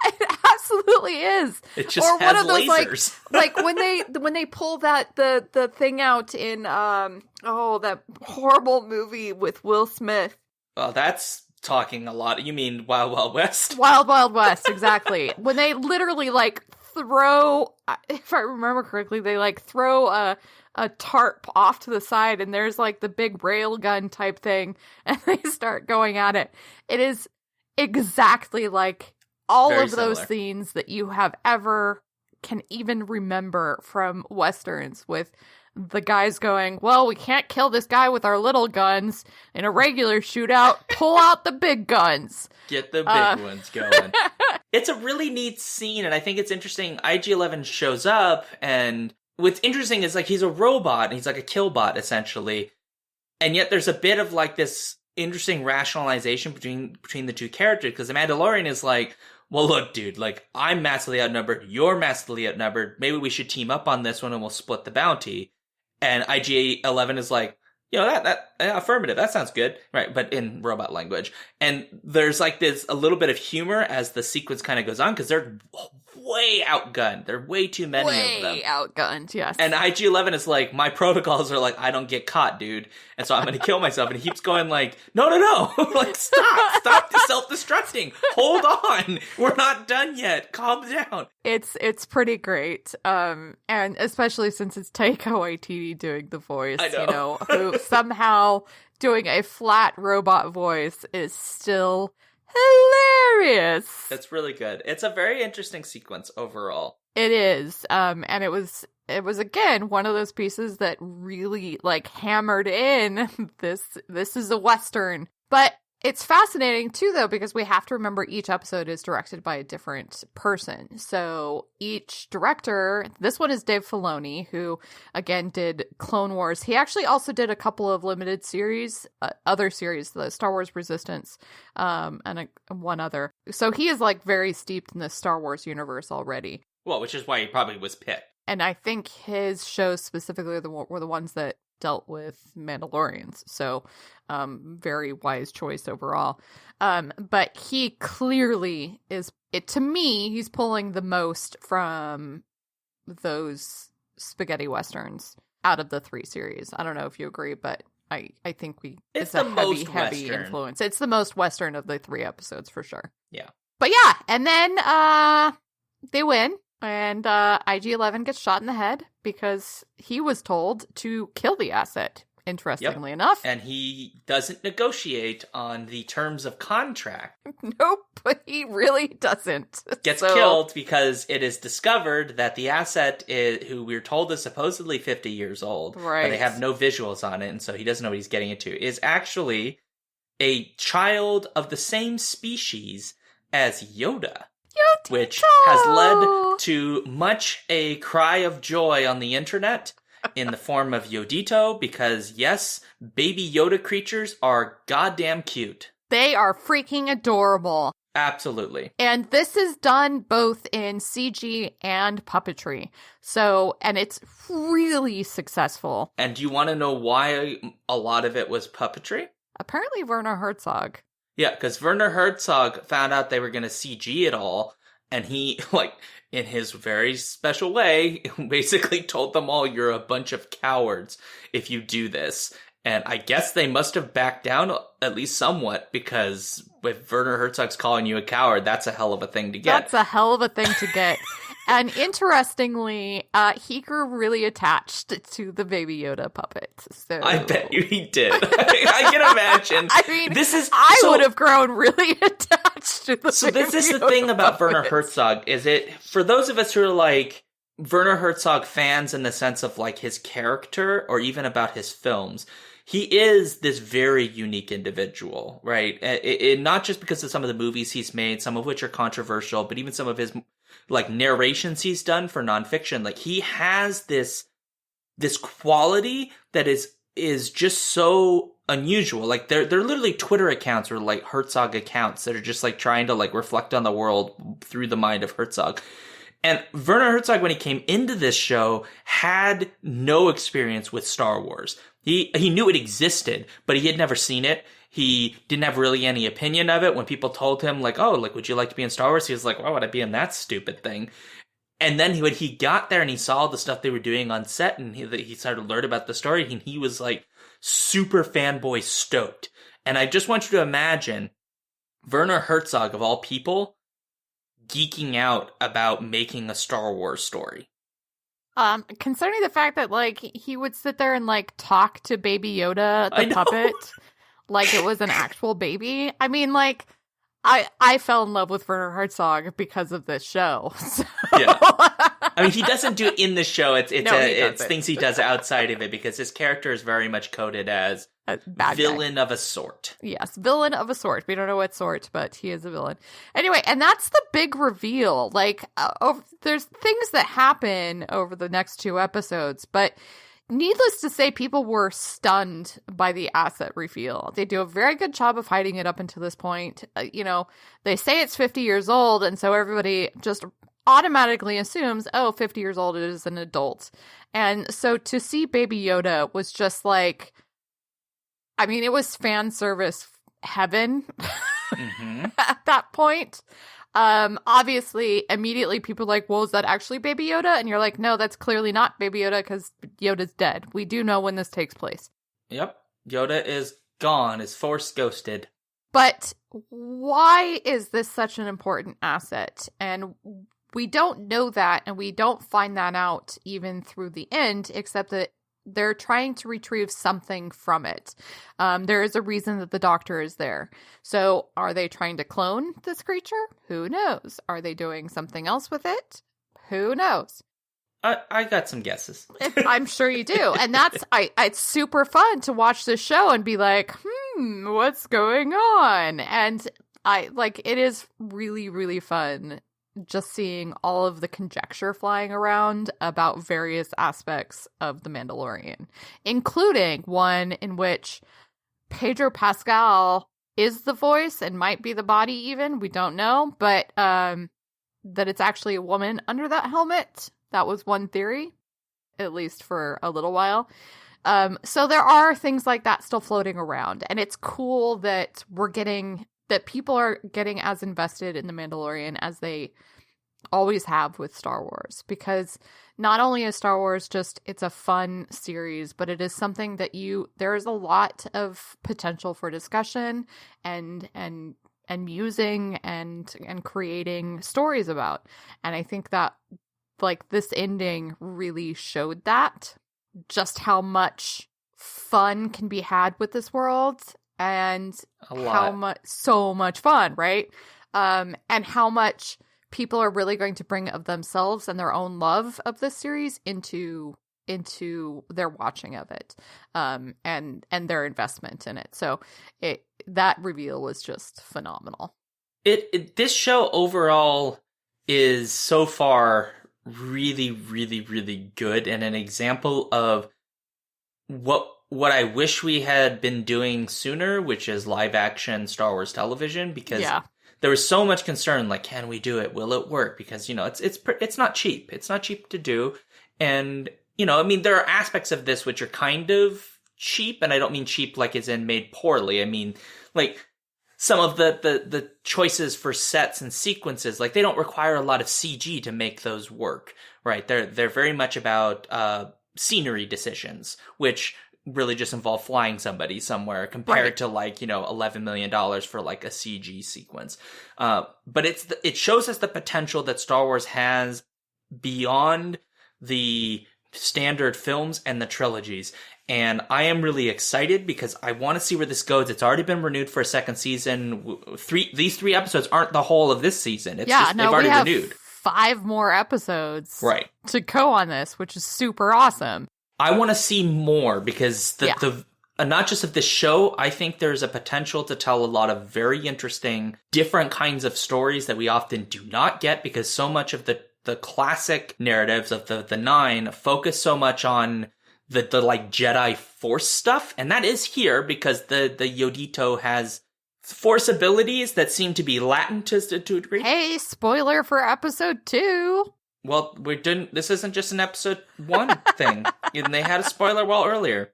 It absolutely is. It just has one of those, lasers. like when they pull the thing out in that horrible movie with Will Smith. Well, that's talking a lot. You mean Wild Wild West? Wild Wild West, exactly. When they literally like throw, if I remember correctly, they like throw a tarp off to the side, and there's like the big rail gun type thing, and they start going at it. It is exactly like all Very of those similar. scenes that you can even remember from Westerns, with the guys going, well, we can't kill this guy with our little guns in a regular shootout. Pull out the big guns. Get the big ones going. It's a really neat scene, and I think it's interesting. IG-11 shows up, and what's interesting is like he's a robot, and he's like a killbot, essentially. And yet there's a bit of like this interesting rationalization between the two characters, because the Mandalorian is like, well, look, dude, like, I'm massively outnumbered, you're massively outnumbered, maybe we should team up on this one and we'll split the bounty. And IG-11 is like, you know, that affirmative, that sounds good, right? But in robot language. And there's like this a little bit of humor as the sequence kind of goes on, because they're way outgunned. There are way too many of them. Way outgunned, yes. And IG-11 is like, my protocols are like, I don't get caught, dude. And so I'm going to kill myself. And he keeps going like, no. Like, stop self-destructing. Hold on. We're not done yet. Calm down. It's pretty great. And especially since it's Taika Waititi doing the voice, I know. you know, who somehow doing a flat robot voice is still hilarious. It's really good. It's a very interesting sequence overall. It is. And it was again one of those pieces that really like hammered in this is a Western. But it's fascinating too, though, because we have to remember each episode is directed by a different person. So each director, this one is Dave Filoni, who again did Clone Wars. He actually also did a couple of limited series, other series, the Star Wars Resistance, and one other. So he is like very steeped in the Star Wars universe already. Well, which is why he probably was picked. And I think his shows specifically were the ones that dealt with Mandalorians. So, very wise choice overall. But he clearly to me, he's pulling the most from those spaghetti westerns out of the 3 series. I don't know if you agree, but I think it's a heavy influence. It's the most Western of the 3 episodes for sure. Yeah. But yeah, and then they win. And IG-11 gets shot in the head because he was told to kill the asset, interestingly enough. And he doesn't negotiate on the terms of contract. Nope, he really doesn't. Gets killed because it is discovered that the asset, who we're told is supposedly 50 years old, right, but they have no visuals on it, and so he doesn't know what he's getting into, is actually a child of the same species as Yoda. Which has led to much a cry of joy on the internet in the form of Yodito, because yes, baby Yoda creatures are goddamn cute. They are freaking adorable. Absolutely. And this is done both in CG and puppetry. So, and it's really successful. And do you want to know why a lot of it was puppetry? Apparently Werner Herzog. Yeah, because Werner Herzog found out they were going to CG it all, and he, like, in his very special way, basically told them all, you're a bunch of cowards if you do this. And I guess they must have backed down at least somewhat, because if Werner Herzog's calling you a coward, that's a hell of a thing to get. That's a hell of a thing to get. And interestingly, he grew really attached to the Baby Yoda puppet. So I bet you he did. I can imagine. I mean, I would have grown really attached to the So Baby this is the Yoda thing about puppet. Werner Herzog, is it, for those of us who are like Werner Herzog fans in the sense of like his character or even about his films, he is this very unique individual, right? It not just because of some of the movies he's made, some of which are controversial, but even some of his like narrations he's done for nonfiction. Like he has this quality that is just so unusual. Like they're literally Twitter accounts or like Herzog accounts that are just like trying to like reflect on the world through the mind of Herzog. And Werner Herzog, when he came into this show, had no experience with Star Wars. He knew it existed, but he had never seen it. He didn't have really any opinion of it. When people told him, like, oh, like, would you like to be in Star Wars? He was like, why would I be in that stupid thing? And then when he got there and he saw the stuff they were doing on set and he started to learn about the story, and he was like super fanboy stoked. And I just want you to imagine Werner Herzog, of all people, geeking out about making a Star Wars story. Concerning the fact that, like, he would sit there and, like, talk to Baby Yoda, the puppet, like it was an actual baby. I mean, like, I fell in love with Werner Herzog because of this show. So. Yeah. I mean, he doesn't do it in the show. It's things he does outside of it, because his character is very much coded as a villain of a sort. Yes, villain of a sort. We don't know what sort, but he is a villain. Anyway, and that's the big reveal. Like, there's things that happen over the next 2 episodes, but needless to say, people were stunned by the asset reveal. They do a very good job of hiding it up until this point. They say it's 50 years old, and so everybody just automatically assumes, 50 years old is an adult. And so to see Baby Yoda was just like, I mean, it was fan service heaven at that point. Obviously, immediately people are like, well, is that actually Baby Yoda? And you're like, no, that's clearly not Baby Yoda, because Yoda's dead. We do know when this takes place. Yep. Yoda is gone, is force ghosted. But why is this such an important asset? And we don't know that, and we don't find that out even through the end, except that they're trying to retrieve something from it. There is a reason that the doctor is there. So are they trying to clone this creature? Who knows? Are they doing something else with it? Who knows? I got some guesses. I'm sure you do. And it's super fun to watch this show and be like, what's going on? And it is really, really fun just seeing all of the conjecture flying around about various aspects of The Mandalorian, including one in which Pedro Pascal is the voice and might be the body even. We don't know, but that it's actually a woman under that helmet. That was one theory, at least for a little while. So there are things like that still floating around, and it's cool that that people are getting as invested in The Mandalorian as they always have with Star Wars, because not only is Star Wars it's a fun series, but it is something that there is a lot of potential for discussion and musing and creating stories about. And I think that like this ending really showed that, just how much fun can be had with this world, and so much fun, right? And how much people are really going to bring of themselves and their own love of this series into their watching of it, and their investment in it. So that reveal was just phenomenal. This show overall is so far really, really, really good, and an example of what I wish we had been doing sooner, which is live action Star Wars television, because there was so much concern, like, can we do it? Will it work? Because, it's not cheap. It's not cheap to do. And, there are aspects of this which are kind of cheap, and I don't mean cheap like as in made poorly. I mean, like, some of the choices for sets and sequences, like, they don't require a lot of CG to make those work, right? They're very much about scenery decisions, which really just involve flying somebody somewhere compared to like, $11 million for like a CG sequence. But it shows us the potential that Star Wars has beyond the standard films and the trilogies. And I am really excited because I want to see where this goes. It's already been renewed for a second season. These 3 episodes aren't the whole of this season. They've already renewed 5 more episodes to go on this, which is super awesome. I want to see more because the not just of this show, I think there's a potential to tell a lot of very interesting, different kinds of stories that we often do not get, because so much of the classic narratives of the 9 focus so much on the like Jedi Force stuff, and that is here because the Yodito has Force abilities that seem to be latent to a degree. Hey, spoiler for episode 2. Well, this isn't just an episode 1 thing. And they had a spoiler well earlier.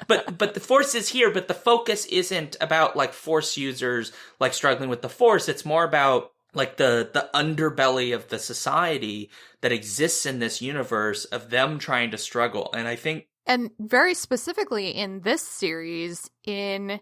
But the Force is here, but the focus isn't about like Force users like struggling with the Force. It's more about like the underbelly of the society that exists in this universe, of them trying to struggle. And I think, and very specifically in this series, in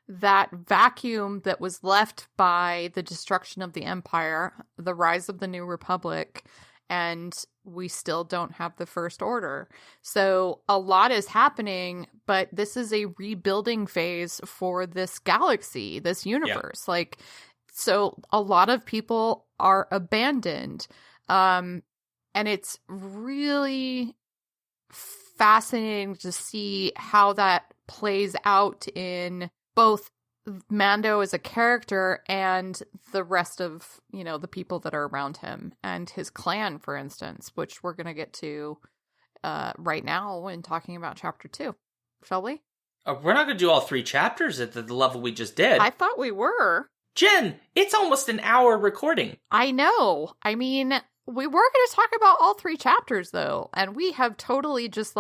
that vacuum that was left by the destruction of the Empire, the rise of the New Republic, and we still don't have the First Order. So a lot is happening, but this is a rebuilding phase for this galaxy, this universe. Yeah. Like, so a lot of people are abandoned. And it's really fascinating to see how that plays out in both Mando as a character and the rest of, the people that are around him and his clan, for instance, which we're going to get to right now when talking about chapter 2. Shall we? We're not going to do all 3 chapters at the level we just did. I thought we were. Jen, it's almost an hour recording. I know. I mean, we were going to talk about all 3 chapters, though, and we have totally just,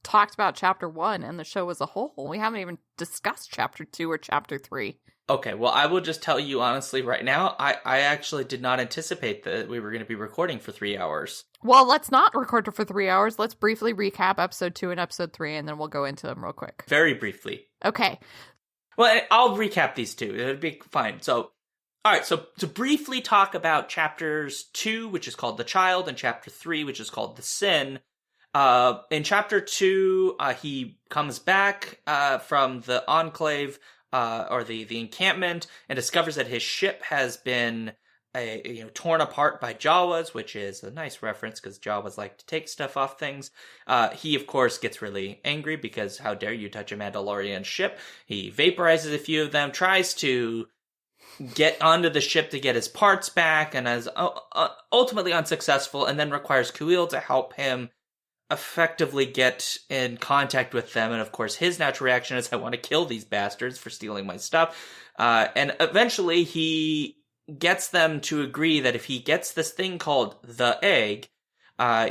talked about chapter 1 and the show as a whole. We haven't even discussed chapter 2 or chapter 3. Okay, well, I will just tell you honestly right now, I actually did not anticipate that we were going to be recording for 3 hours. Well, let's not record for 3 hours. Let's briefly recap episode 2 and episode 3, and then we'll go into them real quick. Very briefly. Okay. Well, I'll recap these 2. It'll be fine. So, all right, so to briefly talk about chapters 2, which is called The Child, and chapter 3, which is called The Sin. In chapter 2, he comes back from the Enclave, or the encampment, and discovers that his ship has been torn apart by Jawas, which is a nice reference because Jawas like to take stuff off things. He, of course, gets really angry because how dare you touch a Mandalorian ship. He vaporizes a few of them, tries to get onto the ship to get his parts back, and is ultimately unsuccessful, and then requires Kuil to help him effectively get in contact with them. And of course, his natural reaction is, I want to kill these bastards for stealing my stuff. And eventually he gets them to agree that if he gets this thing called the egg,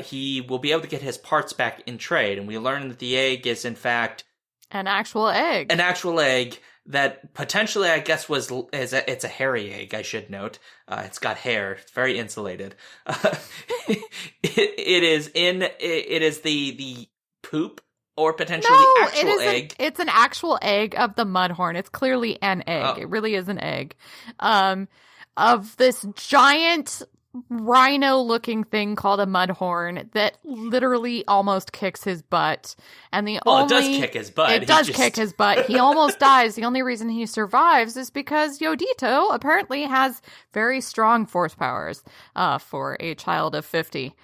he will be able to get his parts back in trade. And we learn that the egg is in fact an actual egg. An actual egg that potentially, I guess, it's a hairy egg, I should note. It's got hair. It's very insulated. It is the poop or potentially actual egg. It's an actual egg of the Mudhorn. It's clearly an egg. It really is an egg. Of this giant rhino-looking thing called a mudhorn that literally almost kicks his butt. And it does kick his butt. It does kick his butt. He almost dies. The only reason he survives is because Yodito apparently has very strong force powers for a child of 50.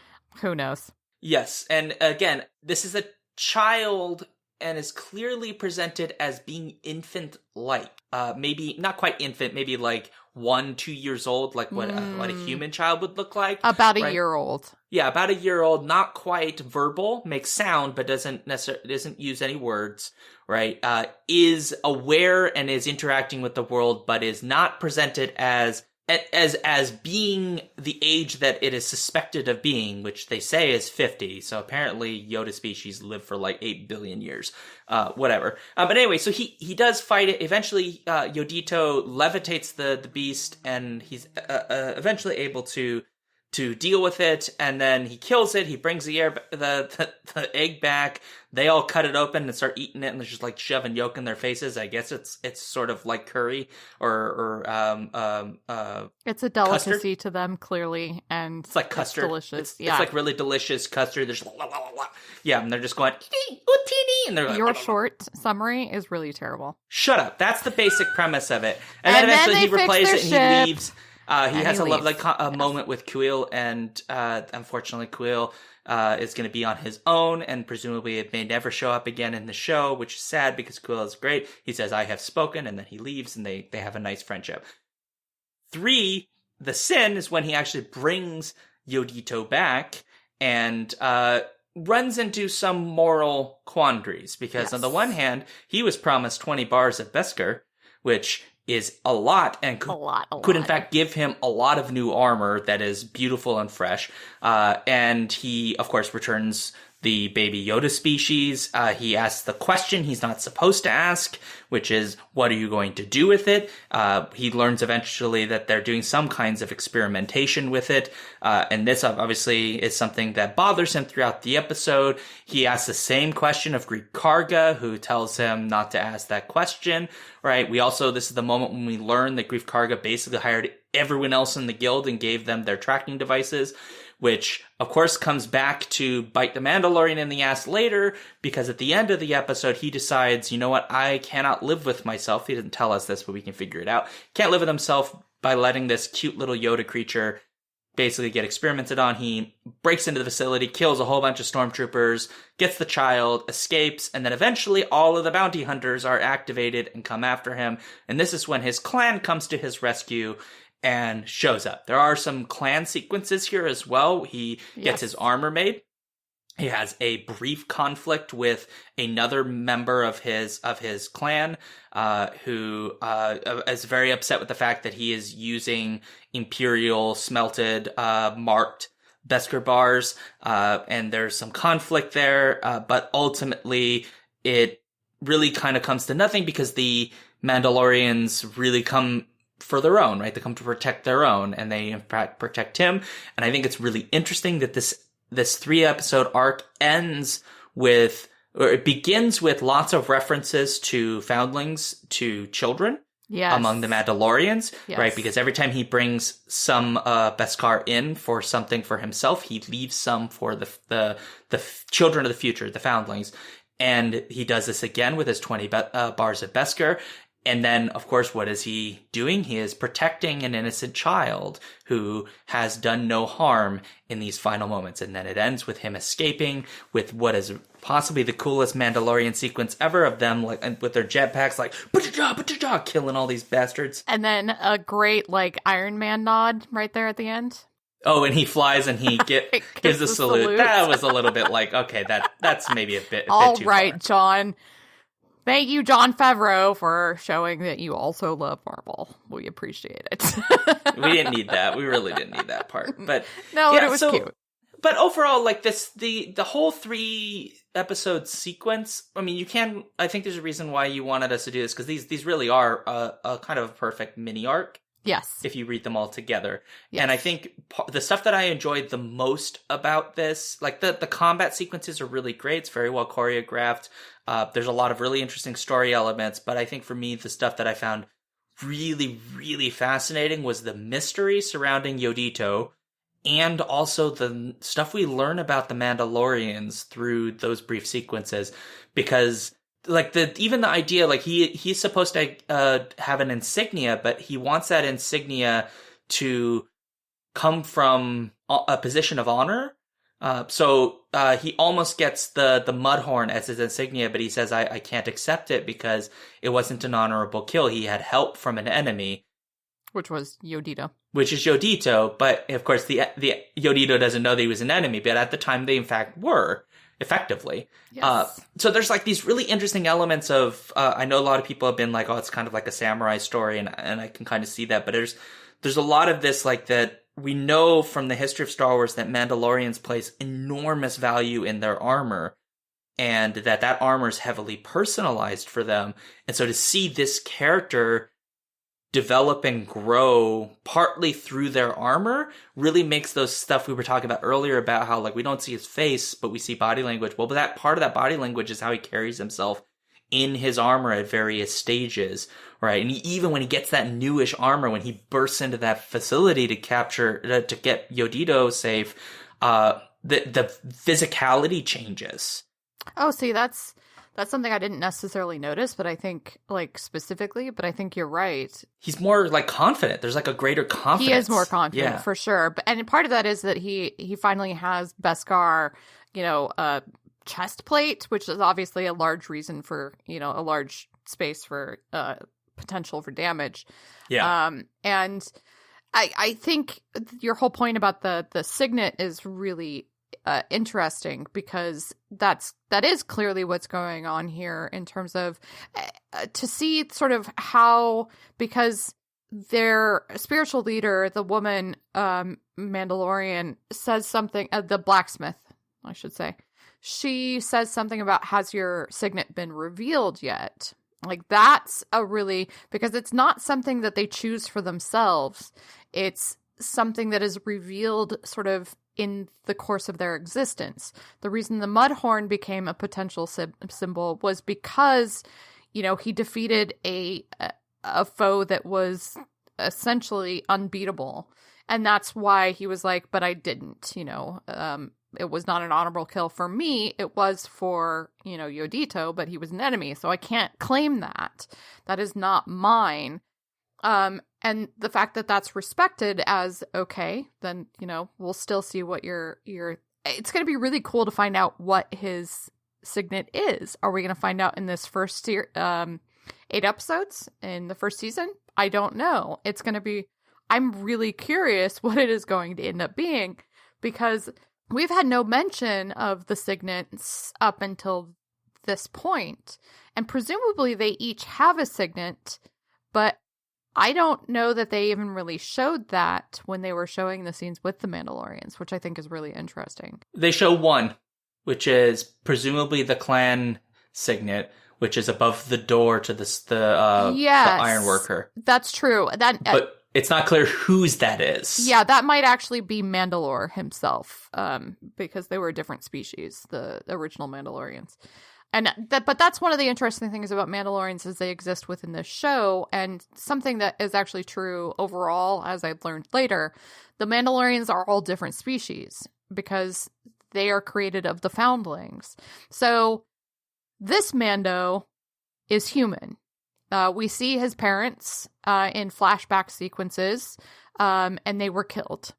Who knows? Yes, and again, this is a child and is clearly presented as being infant-like. Maybe not quite infant, maybe like 1-2 years old, like what a human child would look like. About a year old. Yeah, about a year old. Not quite verbal, makes sound, but doesn't use any words. Right? Is aware and is interacting with the world, but is not presented as being the age that it is suspected of being, which they say is 50. So apparently Yoda species live for like 8 billion years. Whatever. But anyway, so he does fight it. Eventually, Yodito levitates the beast, and he's eventually able to deal with it, and then he kills it. He brings the egg back. They all cut it open and start eating it, and they're just like shoving yolk in their faces. I guess it's sort of like curry or it's a delicacy custard to them, clearly, and it's like custard. It's delicious. It's like really delicious custard. There's yeah, and they're just going ootini, and they're like, your short summary is really terrible. Shut up. That's the basic premise of it, and then eventually he replays it and he leaves. He has a lovely moment with Kuil, and unfortunately Kuil is going to be on his own, and presumably it may never show up again in the show, which is sad because Kuil is great. He says, "I have spoken," and then he leaves, and they have a nice friendship. 3, the sin, is when he actually brings Yodito back and runs into some moral quandaries, because on the one hand, he was promised 20 bars of Beskar, which is a lot, and could in fact give him a lot of new armor that is beautiful and fresh. And he, of course, returns the baby Yoda species. He asks the question he's not supposed to ask, which is, what are you going to do with it? He learns eventually that they're doing some kinds of experimentation with it. And this obviously is something that bothers him throughout the episode. He asks the same question of Greek Karga, who tells him not to ask that question, right? This is the moment when we learn that Greek Karga basically hired everyone else in the guild and gave them their tracking devices, which, of course, comes back to bite the Mandalorian in the ass later, because at the end of the episode, he decides, you know what, I cannot live with myself. He doesn't tell us this, but we can figure it out. Can't live with himself by letting this cute little Yoda creature basically get experimented on. He breaks into the facility, kills a whole bunch of stormtroopers, gets the child, escapes, and then eventually all of the bounty hunters are activated and come after him. And this is when his clan comes to his rescue and shows up. There are some clan sequences here as well. He gets his armor made. He has a brief conflict with another member of his clan, who is very upset with the fact that he is using Imperial smelted, marked Beskar bars, and there's some conflict there, but ultimately it really kind of comes to nothing, because the Mandalorians really come for their own, right? They come to protect their own, and they in fact protect him. And I think it's really interesting that this 3-episode arc ends with, or it begins with, lots of references to foundlings, to children among the Mandalorians, right? Because every time he brings some Beskar in for something for himself, he leaves some for the children of the future, the foundlings. And he does this again with his 20 bars of Beskar. And then, of course, what is he doing? He is protecting an innocent child who has done no harm in these final moments. And then it ends with him escaping with what is possibly the coolest Mandalorian sequence ever, of them like with their jetpacks, like "Ba-da-da, killing all these bastards. And then a great like Iron Man nod right there at the end. Oh, and he flies and he gives a salute. That was a little bit like, okay, that's maybe a bit all too right, far. John. Thank you, Jon Favreau, for showing that you also love Marvel. We appreciate it. We didn't need that. We really didn't need that part. But no, yeah, it was cute. But overall, like the whole 3-episode sequence, I mean, I think there's a reason why you wanted us to do this, because these really are a kind of a perfect mini arc. Yes. If you read them all together. Yes. And I think the stuff that I enjoyed the most about this, like the combat sequences are really great. It's very well choreographed. There's a lot of really interesting story elements, but I think for me, the stuff that I found really, really fascinating was the mystery surrounding Yodito and also the stuff we learn about the Mandalorians through those brief sequences, because like even the idea, like he's supposed to have an insignia, but he wants that insignia to come from a position of honor. So he almost gets the Mudhorn as his insignia, but he says, I can't accept it because it wasn't an honorable kill. He had help from an enemy. Which was Yodito. Which is Yodito, but of course the Yodito doesn't know that he was an enemy, but at the time they in fact were, effectively. Yes. So there's like these really interesting elements of, I know a lot of people have been like, oh, it's kind of like a samurai story, and I can kind of see that, but there's a lot of this like that we know from the history of Star Wars that Mandalorians place enormous value in their armor, and that armor is heavily personalized for them. And so to see this character develop and grow partly through their armor really makes those stuff we were talking about earlier about how like we don't see his face, but we see body language. Well, but that part of that body language is how he carries himself in his armor at various stages, right? And even when he gets that newish armor, when he bursts into that facility to get Yodito safe, the physicality changes. Oh, see, that's something I didn't necessarily notice, but I think like specifically, but I think you're right. He's more like confident. There's like a greater confidence. He is more confident for sure. And part of that is that he finally has Beskar, chest plate, which is obviously a large reason for, a large space for potential for damage. Yeah. And I think your whole point about the signet is really interesting, because that is clearly what's going on here in terms of to see sort of how, because their spiritual leader, the woman Mandalorian, says something, the blacksmith, I should say, she says something about, has your signet been revealed yet? Like, that's because it's not something that they choose for themselves. It's something that is revealed sort of in the course of their existence. The reason the Mudhorn became a potential symbol was because, he defeated a foe that was essentially unbeatable. And that's why he was like, but I didn't, it was not an honorable kill for me. It was for, Yodito, but he was an enemy. So I can't claim that. That is not mine. And the fact that that's respected as, okay, then, we'll still see what it's going to be really cool to find out what his signet is. Are we going to find out in this first 8 episodes in the first season? I don't know. It's going to be, I'm really curious what it is going to end up being, because we've had no mention of the signets up until this point, and presumably they each have a signet, but I don't know that they even really showed that when they were showing the scenes with the Mandalorians, which I think is really interesting. They show one, which is presumably the clan signet, which is above the door to the ironworker. That's true. But it's not clear whose that is. Yeah, that might actually be Mandalore himself, because they were a different species, the original Mandalorians. But that's one of the interesting things about Mandalorians, is they exist within this show, and something that is actually true overall, as I've learned later, the Mandalorians are all different species because they are created of the foundlings. So this Mando is human. We see his parents in flashback sequences, and they were killed.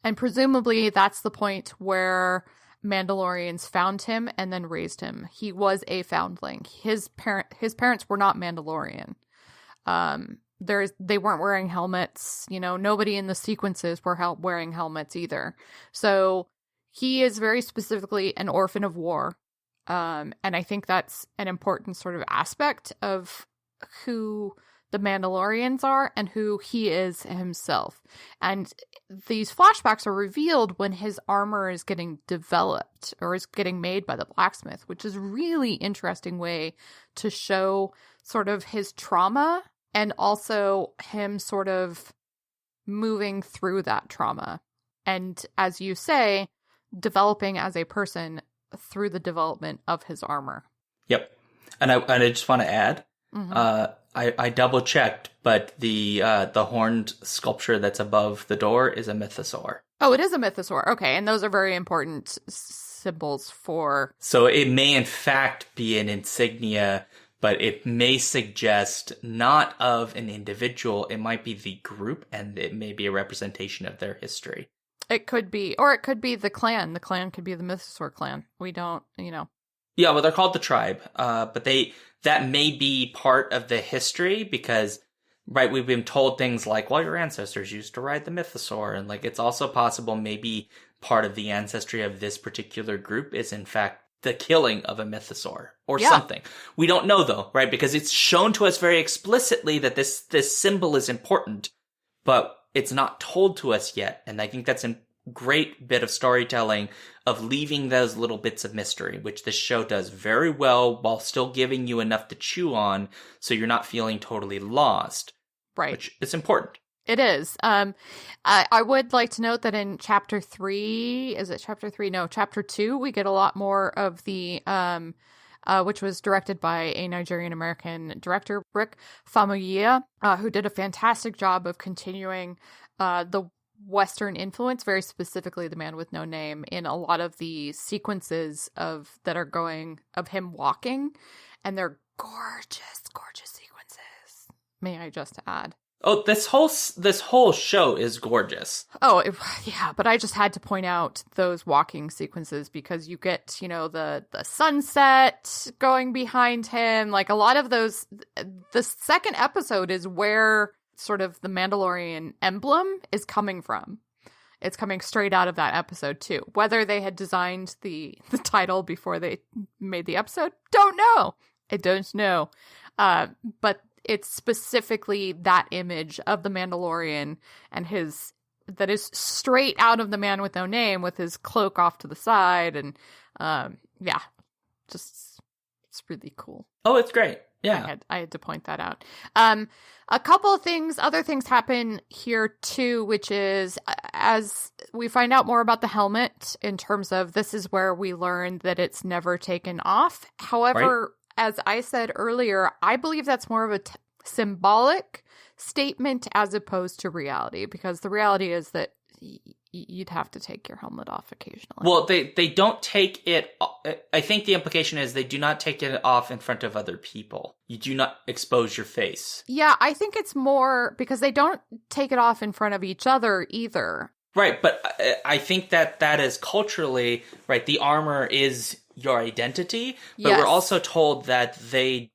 And presumably that's the point where Mandalorians found him and then raised him. He was a foundling. His parents were not Mandalorian. They weren't wearing helmets. Nobody in the sequences were wearing helmets either. So he is very specifically an orphan of war. And I think that's an important sort of aspect of who the Mandalorians are and who he is himself. And these flashbacks are revealed when his armor is getting developed or is getting made by the blacksmith, which is a really interesting way to show sort of his trauma and also him sort of moving through that trauma. And as you say, developing as a person through the development of his armor. Yep. And I just want to add I double checked, but the horned sculpture that's above the door is a mythosaur. Oh, it is a mythosaur. Okay, and those are very important symbols for... So it may in fact be an insignia, but it may suggest not of an individual. It might be the group, and it may be a representation of their history. It could be, or it could be the clan. The clan could be the mythosaur clan. We don't, Yeah, well, they're called the tribe, but that may be part of the history because, right, we've been told things like, well, your ancestors used to ride the mythosaur, and like it's also possible maybe part of the ancestry of this particular group is in fact the killing of a mythosaur or something. We don't know though, right? Because it's shown to us very explicitly that this symbol is important, but it's not told to us yet, and I think that's a great bit of storytelling of leaving those little bits of mystery, which this show does very well while still giving you enough to chew on so you're not feeling totally lost. Right. Which is important. It is. I would like to note that in chapter 3, is it chapter 3? No, chapter 2, we get a lot more of the, which was directed by a Nigerian-American director, Rick Famuyiwa, who did a fantastic job of continuing the Western influence, very specifically The Man with No Name, in a lot of the sequences that are going of him walking, and they're gorgeous, gorgeous sequences. May I just add? Oh, this whole show is gorgeous. Oh, yeah, but I just had to point out those walking sequences because you get, the sunset going behind him, like a lot of those. The second episode is where sort of the Mandalorian emblem is coming from. It's coming straight out of that episode too. Whether they had designed the title before they made the episode, don't know. I don't know. But it's specifically that image of the Mandalorian and that is straight out of The Man with No Name with his cloak off to the side. And it's really cool. Oh, it's great. Yeah. I had to point that out. A couple of other things happen here too, which is as we find out more about the helmet in terms of this is where we learn that it's never taken off. However, as I said earlier, I believe that's more of a symbolic statement as opposed to reality, because the reality is that you'd have to take your helmet off occasionally. Well, they don't take it. I think the implication is they do not take it off in front of other people. You do not expose your face. Yeah, I think it's more because they don't take it off in front of each other either. Right, but I think that is culturally, right, the armor is your identity, but yes. We're also told that the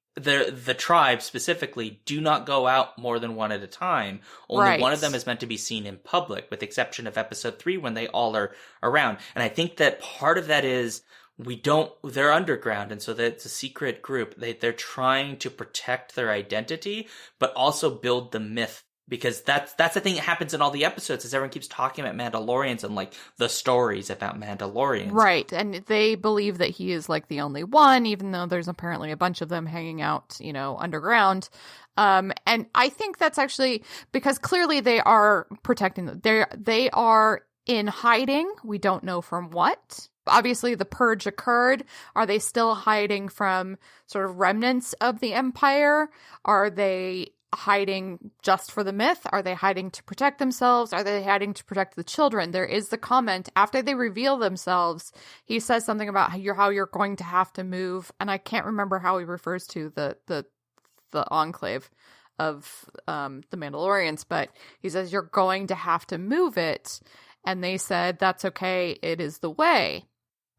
tribe specifically do not go out more than one at a time. Only one of them is meant to be seen in public, with the exception of episode 3 when they all are around. And I think that part of that is they're underground, and so that it's a secret group. They're trying to protect their identity, but also build the myth. Because that's the thing that happens in all the episodes is everyone keeps talking about Mandalorians and like the stories about Mandalorians. Right. And they believe that he is like the only one, even though there's apparently a bunch of them hanging out, underground. And I think that's actually because clearly they are protecting them. They are in hiding. We don't know from what. Obviously the purge occurred. Are they still hiding from sort of remnants of the Empire? Are they hiding just for the myth? Are they hiding to protect themselves? Are they hiding to protect the children? There is the comment after they reveal themselves. He says something about how you're going to have to move, and I can't remember how he refers to the enclave of the Mandalorians, but he says you're going to have to move it, and they said that's okay. It is the way.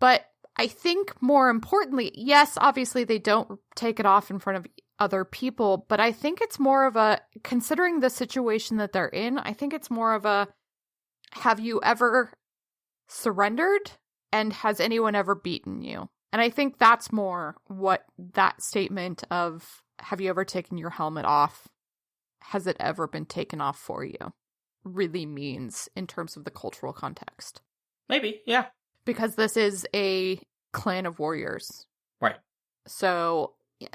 But I think more importantly, yes, obviously they don't take it off in front of other people, but I think it's more of a, considering the situation that they're in, I think it's more of a, have you ever surrendered? And has anyone ever beaten you? And I think that's more what that statement of, have you ever taken your helmet off? Has it ever been taken off for you? Really means in terms of the cultural context. Maybe, yeah. Because this is a clan of warriors. Right. So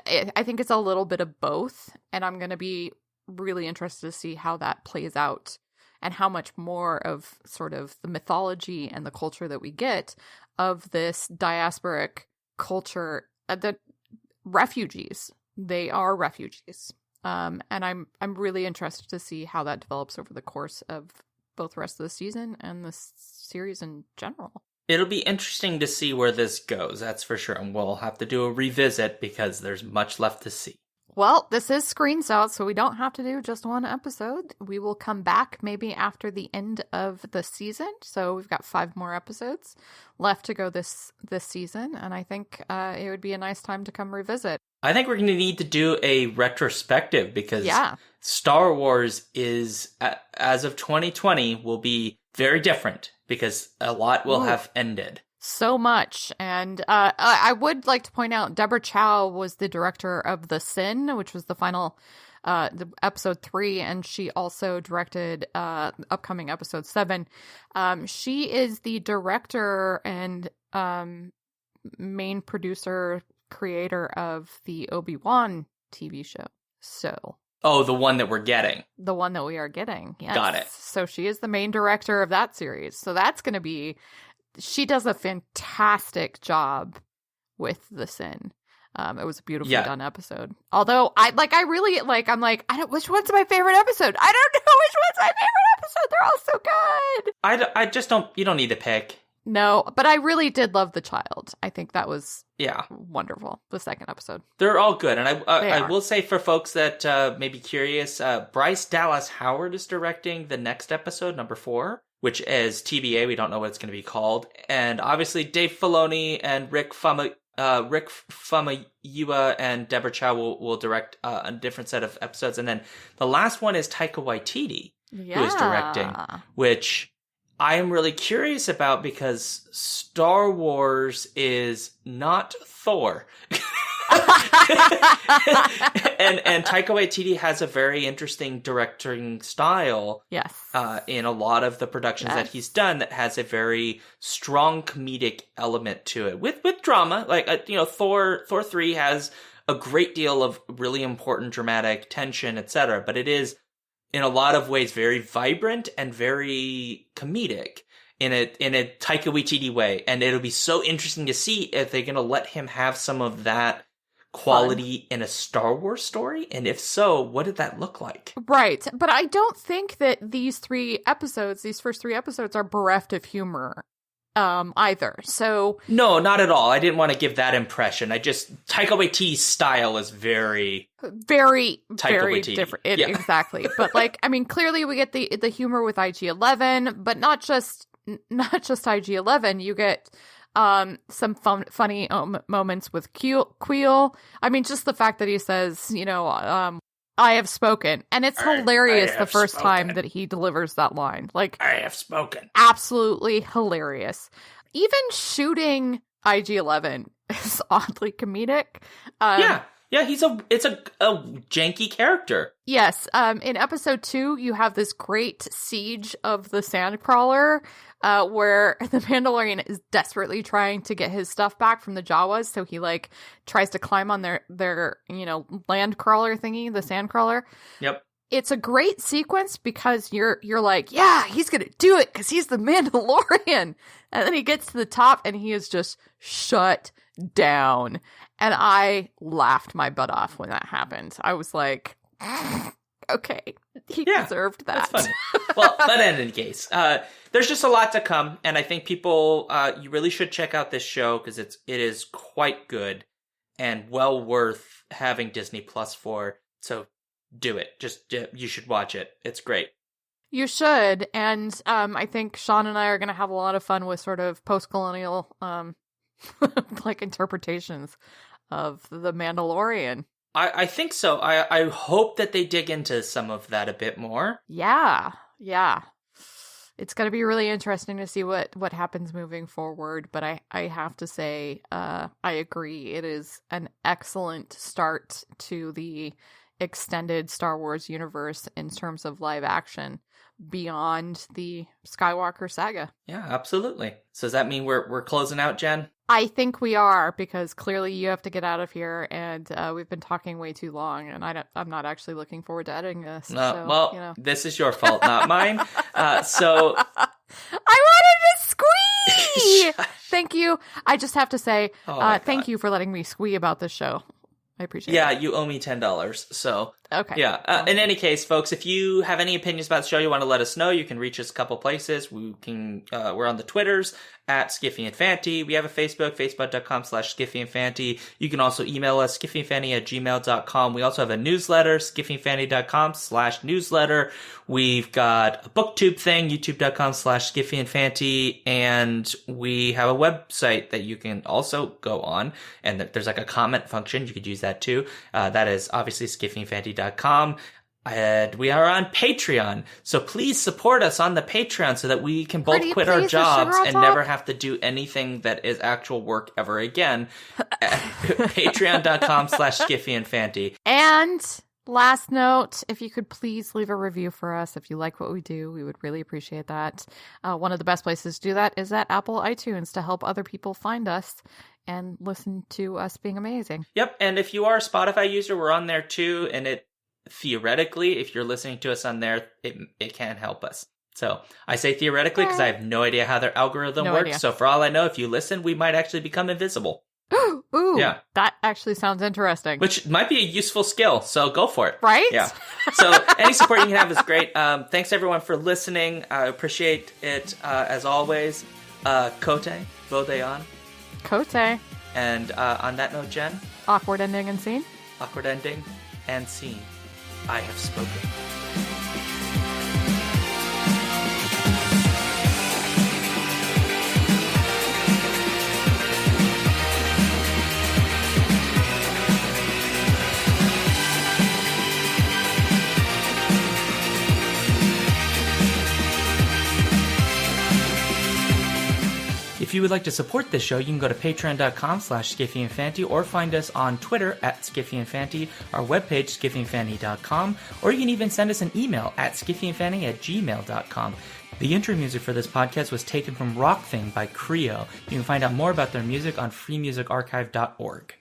I think it's a little bit of both, and I'm going to be really interested to see how that plays out and how much more of sort of the mythology and the culture that we get of this diasporic culture, the refugees they are refugees. And I'm really interested to see how that develops over the course of both the rest of the season and the series in general. It'll be interesting to see where this goes, that's for sure. And we'll have to do a revisit because there's much left to see. Well, this is Screens Out, so we don't have to do just one episode. We will come back maybe after the end of the season. So we've got 5 more episodes left to go this season. And I think it would be a nice time to come revisit. I think we're going to need to do a retrospective because Star Wars is, as of 2020, will be very different because a lot will have ended. So much. And I would like to point out Deborah Chow was the director of The Sin, which was the final the episode 3, and she also directed upcoming episode 7. She is the director and main producer creator of the Obi-Wan TV show. So the one that we're getting. The one that we are getting. Yes. Got it. So she is the main director of that series. So that's going to be... She does a fantastic job with The Sin. It was a beautifully done episode. Although I'm like, which one's my favorite episode? I don't know which one's my favorite episode. They're all so good. I just don't, you don't need to pick. No, but I really did love The Child. I think that was wonderful. The second episode. They're all good. And I will say for folks that may be curious, Bryce Dallas Howard is directing the next episode, number 4. Which is TBA, we don't know what it's going to be called. And obviously Dave Filoni and Rick Famuyiwa and Deborah Chow will direct a different set of episodes. And then the last one is Taika Waititi, who is directing, which I am really curious about because Star Wars is not Thor. and Taika Waititi has a very interesting directing style. Yes. In a lot of the productions that he's done that has a very strong comedic element to it with drama. Like, Thor 3 has a great deal of really important dramatic tension, etc. But it is in a lot of ways very vibrant and very comedic in a Taika Waititi way. And it'll be so interesting to see if they're going to let him have some of that quality in a Star Wars story, and if so, what did that look like? Right, but I don't think that these first 3 episodes are bereft of humor either. So no, not at all. I didn't want to give that impression. Taika Waititi's style is very different. Exactly. But clearly we get the humor with IG-11, but not just IG-11. You get some funny moments with Queel. I mean, just the fact that he says, I have spoken. And it's hilarious the first time that he delivers that line. Like, I have spoken. Absolutely hilarious. Even shooting IG-11 is oddly comedic. Yeah, it's a janky character. Yes. In episode 2, you have this great siege of the Sandcrawler, where the Mandalorian is desperately trying to get his stuff back from the Jawas. So he tries to climb on their land crawler thingy, the Sandcrawler. Yep. It's a great sequence because you're like, yeah, he's going to do it because he's the Mandalorian. And then he gets to the top and he is just shut down. And I laughed my butt off when that happened. I was like, okay, he deserved that. That's funny. Well, but in any case, there's just a lot to come. And I think people, you really should check out this show because it is quite good and well worth having Disney Plus for. So do it. You should watch it. It's great. You should. And I think Sean and I are going to have a lot of fun with sort of post-colonial interpretations of The Mandalorian. I think so. I hope that they dig into some of that a bit more. Yeah. It's going to be really interesting to see what happens moving forward. But I have to say, I agree. It is an excellent start to the extended Star Wars universe in terms of live action beyond the Skywalker saga. Yeah, absolutely. So does that mean we're closing out, Jen? I think we are, because clearly you have to get out of here, and we've been talking way too long, and I'm not actually looking forward to editing this. This is your fault, not mine. So I wanted to squee. Thank you. I just have to say, thank you for letting me squee about this show. I appreciate Yeah, it. you owe me $10. So, Okay. yeah. In any case, folks, if you have any opinions about the show, you want to let us know, you can reach us a couple places. We're on the Twitters at Skiffy and Fanty. We have a Facebook, facebook.com/SkiffyandFanty. You can also email us, skiffyandfanty@gmail.com. We also have a newsletter, skiffyandfanty.com/newsletter. We've got a booktube thing, youtube.com/skiffyandfanty. And we have a website that you can also go on. And there's like a comment function. You could use that too. That is obviously skiffyandfanty.com. And we are on Patreon. So please support us on the Patreon so that we can both quit our jobs and never have to do anything that is actual work ever again. Patreon.com/skiffyandfanty. And last note, if you could please leave a review for us. If you like what we do, we would really appreciate that. One of the best places to do that is at Apple iTunes to help other people find us and listen to us being amazing. Yep. And if you are a Spotify user, we're on there too. And it theoretically, if you're listening to us on there, it can help us. So I say theoretically because I have no idea how their algorithm works. Idea. So for all I know, if you listen, we might actually become invisible. Ooh, yeah. That actually sounds interesting. Which might be a useful skill, so go for it. Right? Yeah. So any support you can have is great. Thanks everyone for listening. I appreciate it as always. Kote, Vodeon. Kote. And on that note, Jen. Awkward ending and scene. Awkward ending and scene. I have spoken. If you would like to support this show, you can go to patreon.com/SkiffyandFanty or find us on Twitter at SkiffyandFanty, our webpage, SkiffyandFanty.com, or you can even send us an email at SkiffyandFanty@gmail.com. The intro music for this podcast was taken from Rock Thing by Creo. You can find out more about their music on freemusicarchive.org.